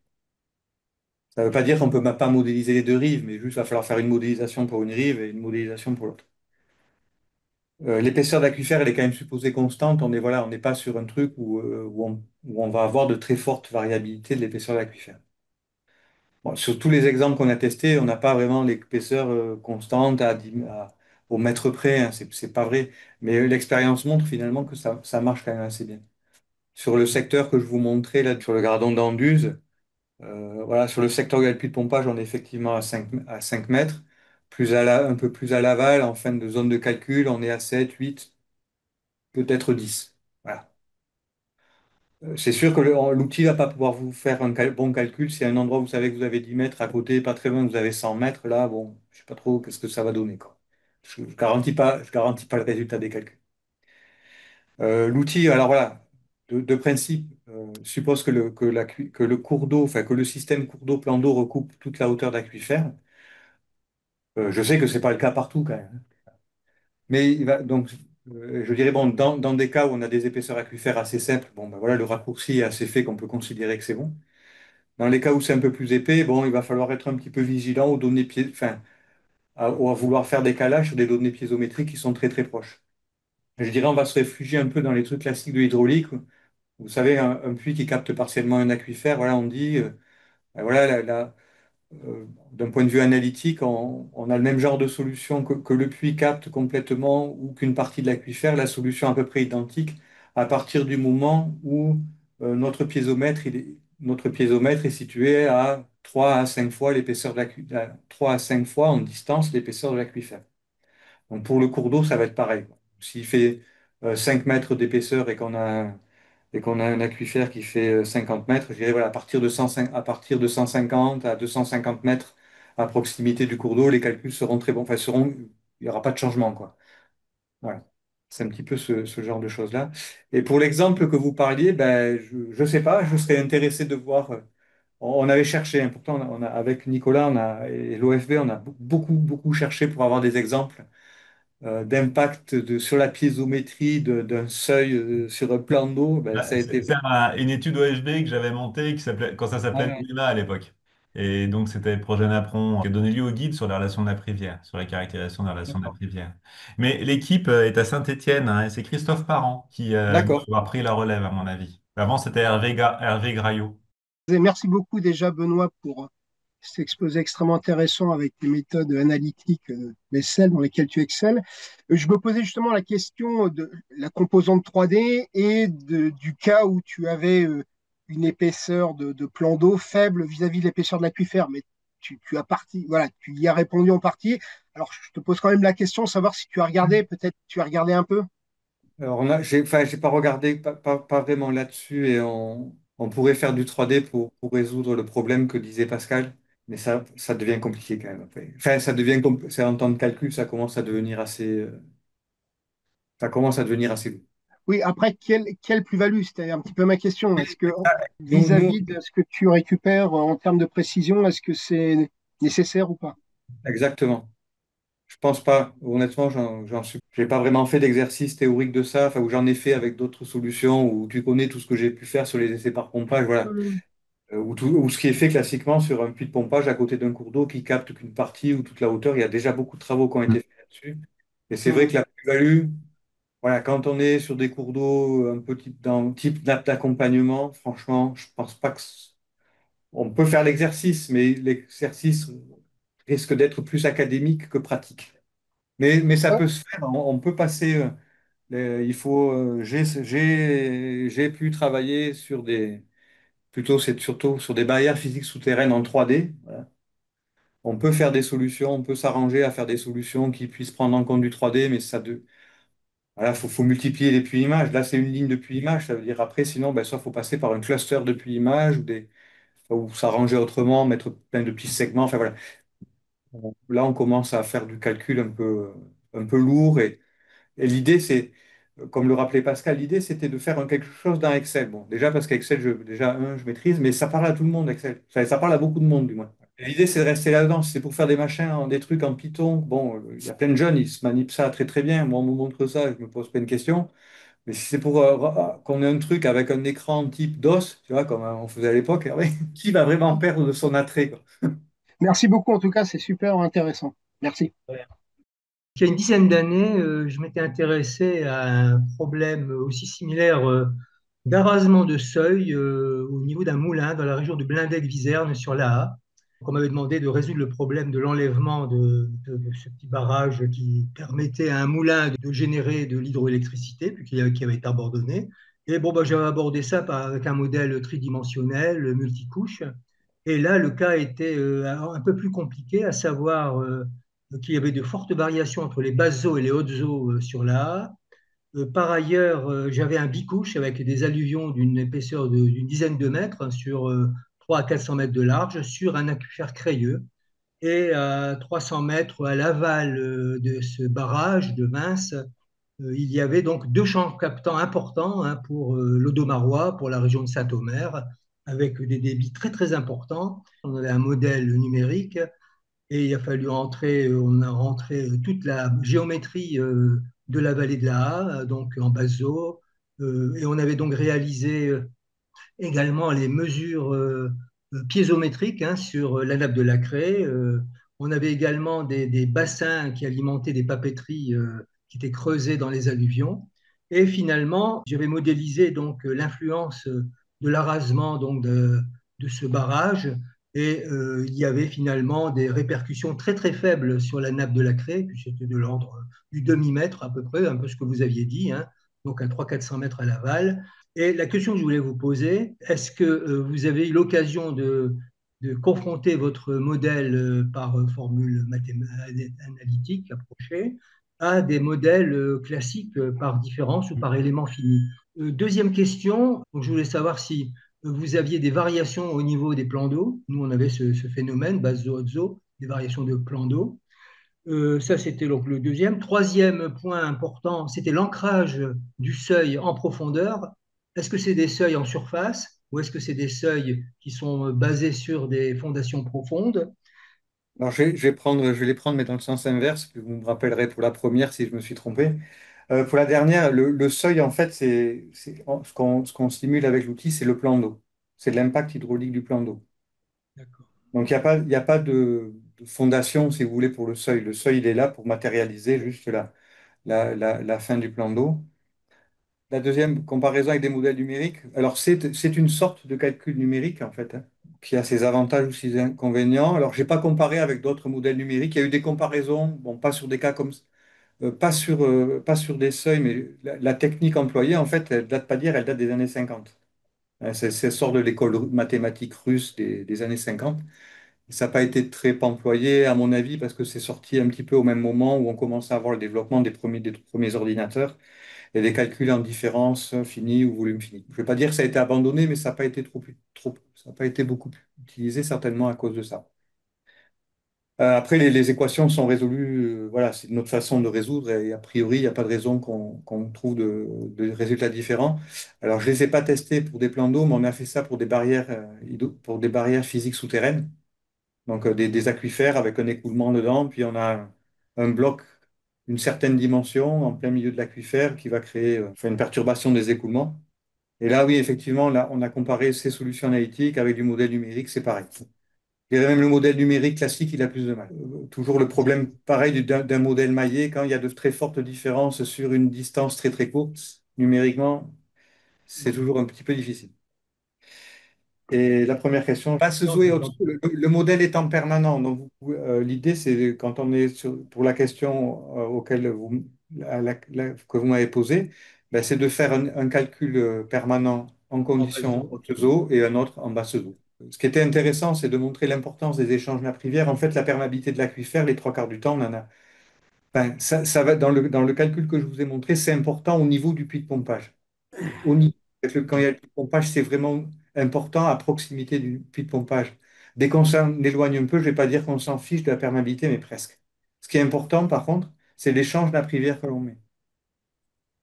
Ça ne veut pas dire qu'on ne peut pas modéliser les deux rives, mais juste il va falloir faire une modélisation pour une rive et une modélisation pour l'autre. L'épaisseur d'aquifère, elle est quand même supposée constante. On n'est pas sur un truc où on va avoir de très fortes variabilités de l'épaisseur d'aquifère. Bon, sur tous les exemples qu'on a testés, on n'a pas vraiment l'épaisseur constante au mètre près, hein. C'est pas vrai. Mais l'expérience montre finalement que ça marche quand même assez bien. Sur le secteur que je vous montrais, là, sur le gradon d'Anduze, voilà, sur le secteur où il y a le puits de pompage, on est effectivement à 5 mètres. Un peu plus à l'aval, en fin de zone de calcul, on est à 7, 8, peut-être 10. Voilà. C'est sûr que l'outil ne va pas pouvoir vous faire un bon calcul. Si à un endroit, vous savez que vous avez 10 mètres, à côté, pas très loin, vous avez 100 mètres, là, bon, je ne sais pas trop qu'est-ce que ça va donner, quoi. Je garantis pas le résultat des calculs. L'outil, alors voilà, de principe, suppose que le cours d'eau, enfin que le système cours d'eau, plan d'eau recoupe toute la hauteur d'aquifère. Je sais que ce n'est pas le cas partout quand même, hein. Mais je dirais, bon, dans des cas où on a des épaisseurs aquifères assez simples, bon, ben voilà, le raccourci est assez fait qu'on peut considérer que c'est bon. Dans les cas où c'est un peu plus épais, bon, il va falloir être un petit peu vigilant aux données enfin, à vouloir faire des calages sur des données piézométriques qui sont très très proches. Je dirais, on va se réfugier un peu dans les trucs classiques de l'hydraulique. Vous savez, un puits qui capte partiellement un aquifère, voilà, on dit, Voilà, d'un point de vue analytique, on a le même genre de solution que le puits capte complètement ou qu'une partie de l'aquifère, la solution à peu près identique à partir du moment où notre piézomètre est situé à 3 à 5 fois l'épaisseur de 3 à 5 fois en distance l'épaisseur de l'aquifère. Donc pour le cours d'eau, ça va être pareil, quoi. S'il fait 5 mètres d'épaisseur et qu'on a un aquifère qui fait 50 mètres, je dirais voilà, à partir de 150 à 250 mètres à proximité du cours d'eau, les calculs seront très bons. Enfin, il n'y aura pas de changement, quoi. Voilà. C'est un petit peu ce genre de choses-là. Et pour l'exemple que vous parliez, ben, je ne sais pas, je serais intéressé de voir. On avait cherché, hein, pourtant, avec Nicolas et l'OFB, on a beaucoup, beaucoup cherché pour avoir des exemples d'impact sur la piézométrie d'un seuil sur un plan d'eau. Ben, Bah, ça a été. c'est une étude OHB que j'avais montée quand ça s'appelait Ouais, NOEMA à l'époque. Et donc, c'était le projet Napron qui a donné lieu au guide sur les relations de l'après-rivière, sur la caractérisation des relations de d'accord. l'après-rivière. Mais l'équipe est à Saint-Étienne, hein, et c'est Christophe Parent D'accord. qui aura pris la relève, à mon avis. Avant, c'était Hervé Graillot. Et merci beaucoup déjà, Benoît, pour cet exposé extrêmement intéressant avec les méthodes analytiques, mais celles dans lesquelles tu excelles. Je me posais justement la question de la composante 3D et du cas où tu avais une épaisseur de plan d'eau faible vis-à-vis de l'épaisseur de l'aquifère. Mais voilà, tu y as répondu en partie. Alors, je te pose quand même la question, savoir si tu as regardé, peut-être tu as regardé un peu. Alors, enfin, j'ai pas regardé, pas vraiment là-dessus, et on pourrait faire du 3D pour résoudre le problème que disait Pascal, mais ça devient compliqué quand même après. Enfin, c'est en temps de calcul, ça commence à devenir assez lourd. Oui, après, quelle plus-value? C'était un petit peu ma question. Est-ce que Nous, vis-à-vis de ce que tu récupères en termes de précision, est-ce que c'est nécessaire ou pas? exactement. Je pense pas. Honnêtement, j'ai pas vraiment fait d'exercice théorique de ça, enfin, où j'en ai fait avec d'autres solutions, où tu connais tout ce que j'ai pu faire sur les essais par pompage, voilà. Ou ce qui est fait classiquement sur un puits de pompage à côté d'un cours d'eau qui capte qu'une partie ou toute la hauteur. Il y a déjà beaucoup de travaux qui ont été faits là-dessus. Et c'est vrai Hmm. que la plus-value, voilà, quand on est sur des cours d'eau un peu type nappe d'accompagnement, franchement, je pense pas on peut faire l'exercice, mais l'exercice risque d'être plus académique que pratique. Mais ça Ouais. peut se faire. On peut passer. Il faut. J'ai pu travailler c'est surtout sur des barrières physiques souterraines en 3D. Voilà. On peut faire des solutions, on peut s'arranger à faire des solutions qui puissent prendre en compte du 3D, mais voilà, faut multiplier les puits images. Là, c'est une ligne de puits image. Ça veut dire après, sinon, ben, soit faut passer par un cluster de puits images ou s'arranger autrement, mettre plein de petits segments. Enfin voilà. Là, on commence à faire du calcul un peu lourd. Et l'idée, comme le rappelait Pascal, l'idée, c'était de faire quelque chose dans Excel. Bon, déjà parce qu'Excel, je maîtrise, mais ça parle à tout le monde, Excel. Enfin, ça parle à beaucoup de monde, du moins. Et l'idée, c'est de rester là-dedans. Si c'est pour faire des machins, des trucs en Python. Bon, il y a plein de jeunes, ils se manipulent ça très très bien. Moi, on me montre ça, je me pose plein de questions. Mais si c'est pour qu'on ait un truc avec un écran type DOS, tu vois, comme on faisait à l'époque, qui va vraiment perdre de son attrait, quoi. Merci beaucoup, en tout cas, c'est super intéressant. Merci. Il y a une dizaine d'années, je m'étais intéressé à un problème aussi similaire d'arasement de seuil au niveau d'un moulin dans la région de Blindec-Vizerne sur l'Aa. On m'avait demandé de résoudre le problème de l'enlèvement de ce petit barrage qui permettait à un moulin de générer de l'hydroélectricité, puis qui avait été abandonné. Et bon, bah, j'avais abordé ça avec un modèle tridimensionnel, multicouche. Et là, le cas était un peu plus compliqué, à savoir qu'il y avait de fortes variations entre les basses eaux et les hautes eaux sur l'Aa. Par ailleurs, j'avais un bicouche avec des alluvions d'une épaisseur d'une dizaine de mètres, hein, sur 3 à 400 mètres de large sur un aquifère crayeux. Et à 300 mètres à l'aval de ce barrage de Vince, il y avait donc deux champs captants importants, hein, pour l'Audomarois, pour la région de Saint-Omer, avec des débits très très importants. On avait un modèle numérique et il a fallu on a rentré toute la géométrie de la vallée de la Ha, donc en base eau, et on avait donc réalisé également les mesures piézométriques, hein, sur la nappe de la craie. On avait également des bassins qui alimentaient des papeteries qui étaient creusées dans les alluvions. Et finalement, j'avais modélisé donc l'influence de l'arasement donc de ce barrage et il y avait finalement des répercussions très très faibles sur la nappe de la craie, puis c'était de l'ordre du demi-mètre à peu près, un peu ce que vous aviez dit, hein, donc à 300-400 mètres à l'aval. Et la question que je voulais vous poser, est-ce que vous avez eu l'occasion de confronter votre modèle par formule analytique approchée à des modèles classiques par différence ou par élément fini? Deuxième question, donc je voulais savoir si vous aviez des variations au niveau des plans d'eau. Nous, on avait ce phénomène, base haute des variations de plans d'eau. Ça, c'était donc le deuxième. Troisième point important, c'était l'ancrage du seuil en profondeur. Est-ce que c'est des seuils en surface ou est-ce que c'est des seuils qui sont basés sur des fondations profondes? Alors, je vais les prendre, mais dans le sens inverse, puis vous me rappellerez pour la première si je me suis trompé. Pour la dernière, le seuil, en fait, ce qu'on stimule avec l'outil, c'est le plan d'eau. C'est l'impact hydraulique du plan d'eau. D'accord. Donc, il y a pas de fondation, si vous voulez, pour le seuil. Le seuil, il est là pour matérialiser juste la fin du plan d'eau. La deuxième comparaison avec des modèles numériques, alors c'est une sorte de calcul numérique, en fait, hein, qui a ses avantages ou ses inconvénients. Alors, je n'ai pas comparé avec d'autres modèles numériques. Il y a eu des comparaisons, bon, pas sur des cas comme pas sur des seuils, mais la technique employée, en fait, elle date pas d'hier, elle date des années 50. Ça sort de l'école mathématique russe des années 50. Ça n'a pas été très employé, à mon avis, parce que c'est sorti un petit peu au même moment où on commençait à voir le développement des premiers ordinateurs et des calculs en différence finie ou volume fini. Je ne vais pas dire que ça a été abandonné, mais ça n'a pas été ça n'a pas été beaucoup utilisé, certainement à cause de ça. Après, les équations sont résolues, voilà, c'est notre façon de résoudre et a priori, il n'y a pas de raison qu'on trouve de résultats différents. Alors, je ne les ai pas testés pour des plans d'eau, mais on a fait ça pour des barrières, pour des barrières physiques souterraines, donc des aquifères avec un écoulement dedans, puis on a un bloc d'une certaine dimension en plein milieu de l'aquifère qui va créer enfin, une perturbation des écoulements. Et là, oui, effectivement, là, on a comparé ces solutions analytiques avec du modèle numérique, c'est pareil. Et même le modèle numérique classique, il a plus de mal. Toujours le problème pareil d'un modèle maillé, quand il y a de très fortes différences sur une distance très très courte, numériquement, c'est toujours un petit peu difficile. Et la première question, pas se Non, jouer je vous en prie. le modèle est en permanent. Donc, l'idée, c'est quand on est pour la question que vous m'avez posée, ben, c'est de faire un calcul permanent en En base conditions d'eau. hautes eaux et un autre en basse eau. Ce qui était intéressant, c'est de montrer l'importance des échanges nappe-rivière. En fait, la perméabilité de l'aquifère, les trois quarts du temps, on en a. Enfin, ça va dans le calcul que je vous ai montré, c'est important au niveau du puits de pompage. Au niveau, quand il y a le puits de pompage, c'est vraiment important à proximité du puits de pompage. Dès qu'on s'en éloigne un peu, je ne vais pas dire qu'on s'en fiche de la perméabilité, mais presque. Ce qui est important, par contre, c'est l'échange nappe-rivière que l'on met.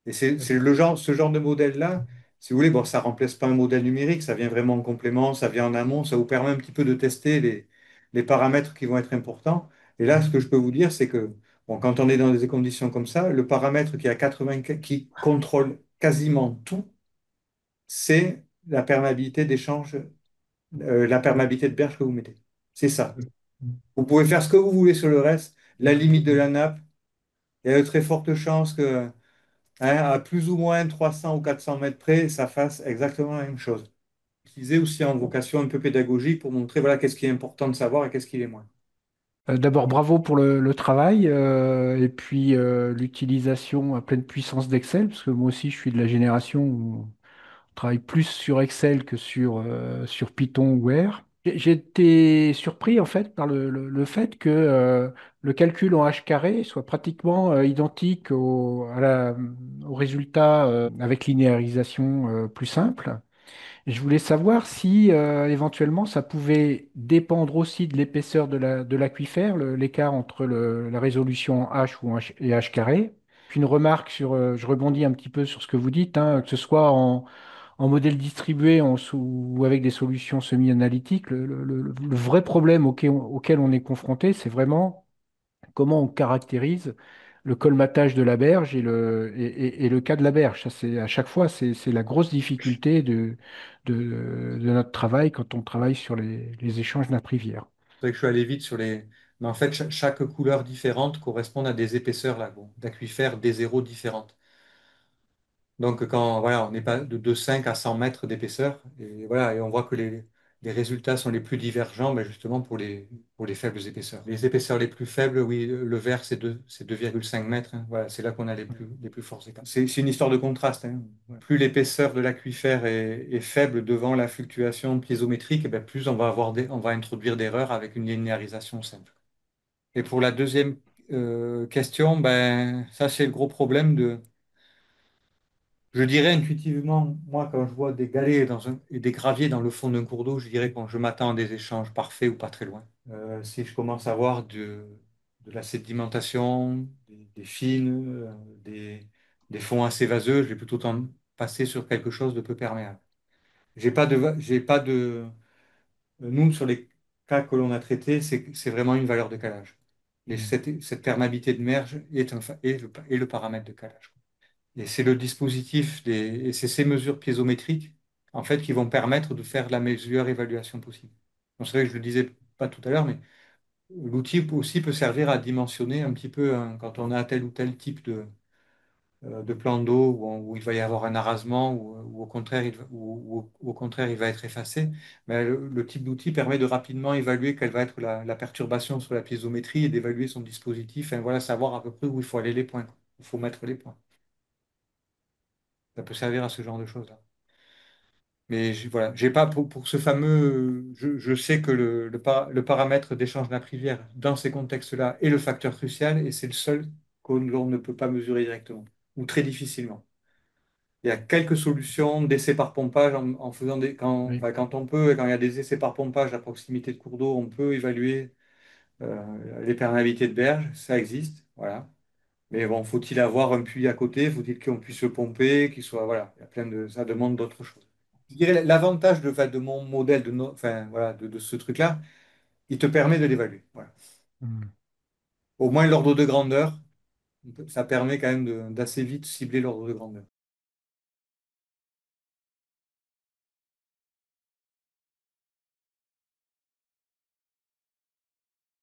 Et c'est ce genre de modèle-là, si vous voulez, bon, ça ne remplace pas un modèle numérique, ça vient vraiment en complément, ça vient en amont, ça vous permet un petit peu de tester les paramètres qui vont être importants. Et là, ce que je peux vous dire, c'est que bon, quand on est dans des conditions comme ça, le paramètre qui, est à 80, qui contrôle quasiment tout, c'est la perméabilité d'échange, la perméabilité de berge que vous mettez. C'est ça. Vous pouvez faire ce que vous voulez sur le reste, la limite de la nappe, il y a de très fortes chances que, hein, à plus ou moins 300 ou 400 mètres près, ça fasse exactement la même chose. Utilisez aussi en vocation un peu pédagogique pour montrer voilà, qu'est-ce qui est important de savoir et qu'est-ce qui est moins. D'abord, bravo pour le travail et puis l'utilisation à pleine puissance d'Excel, parce que moi aussi, je suis de la génération où on travaille plus sur Excel que sur Python ou R. J'ai été surpris en fait par le fait que le calcul en h carré soit pratiquement identique au résultat avec linéarisation plus simple. Je voulais savoir si éventuellement ça pouvait dépendre aussi de l'épaisseur de l'aquifère, l'écart entre la résolution en H ou et H carré. Puis une remarque sur, je rebondis un petit peu sur ce que vous dites, hein, que ce soit en modèle distribué ou avec des solutions semi-analytiques, le vrai problème auquel on est confronté, c'est vraiment comment on caractérise le colmatage de la berge et le cas de la berge. Ça, à chaque fois, c'est la grosse difficulté de notre travail quand on travaille sur les échanges nappe-rivière. C'est vrai que je suis allé vite sur les. Mais en fait, chaque couleur différente correspond à des épaisseurs là, bon, d'aquifères des zéros différentes. Donc, quand voilà, on n'est pas de 5 à 100 mètres d'épaisseur, et, voilà, et on voit que les résultats sont les plus divergents, ben justement pour les faibles épaisseurs. Les épaisseurs les plus faibles, oui, le verre, c'est 2,5 mètres, hein. Voilà, c'est là qu'on a les plus forts écarts. C'est une histoire de contraste, hein. Ouais. Plus l'épaisseur de l'aquifère est faible devant la fluctuation piézométrique, eh ben, plus on va introduire d'erreurs avec une linéarisation simple. Et pour la deuxième question, ben, ça c'est le gros problème de... Je dirais intuitivement, moi, quand je vois des galets et des graviers dans le fond d'un cours d'eau, je dirais que je m'attends à des échanges parfaits ou pas très loin. Si je commence à voir de la sédimentation, des fines, des fonds assez vaseux, je vais plutôt passer sur quelque chose de peu perméable. J'ai pas de, Nous, sur les cas que l'on a traités, c'est vraiment une valeur de calage. Cette perméabilité de merge est le paramètre de calage. Et c'est le dispositif et c'est ces mesures piézométriques, en fait, qui vont permettre de faire la meilleure évaluation possible. Donc, c'est vrai que je le disais pas tout à l'heure, mais l'outil aussi peut servir à dimensionner un petit peu, hein, quand on a tel ou tel type de plan d'eau où il va y avoir un arasement ou au contraire, ou au contraire, il va être effacé. Mais le type d'outil permet de rapidement évaluer quelle va être la perturbation sur la piézométrie et d'évaluer son dispositif. Et voilà, savoir à peu près où il faut aller les points, quoi. Il faut mettre les points. Ça peut servir à ce genre de choses-là. Mais voilà, j'ai pas pour ce fameux. Je sais que le paramètre d'échange nappe-rivière dans ces contextes-là est le facteur crucial et c'est le seul que l'on ne peut pas mesurer directement ou très difficilement. Il y a quelques solutions d'essais par pompage en faisant Oui. enfin, quand on peut, quand il y a des essais par pompage à proximité de cours d'eau, on peut évaluer les perméabilités de berge, ça existe, voilà. Mais bon, faut-il avoir un puits à côté? Faut-il qu'on puisse le pomper, qu'il soit, voilà, il y a ça demande d'autres choses. Je dirais l'avantage de mon modèle, enfin, voilà, de ce truc-là, il te permet de l'évaluer. Voilà. Hmm. Au moins l'ordre de grandeur, ça permet quand même d'assez vite cibler l'ordre de grandeur.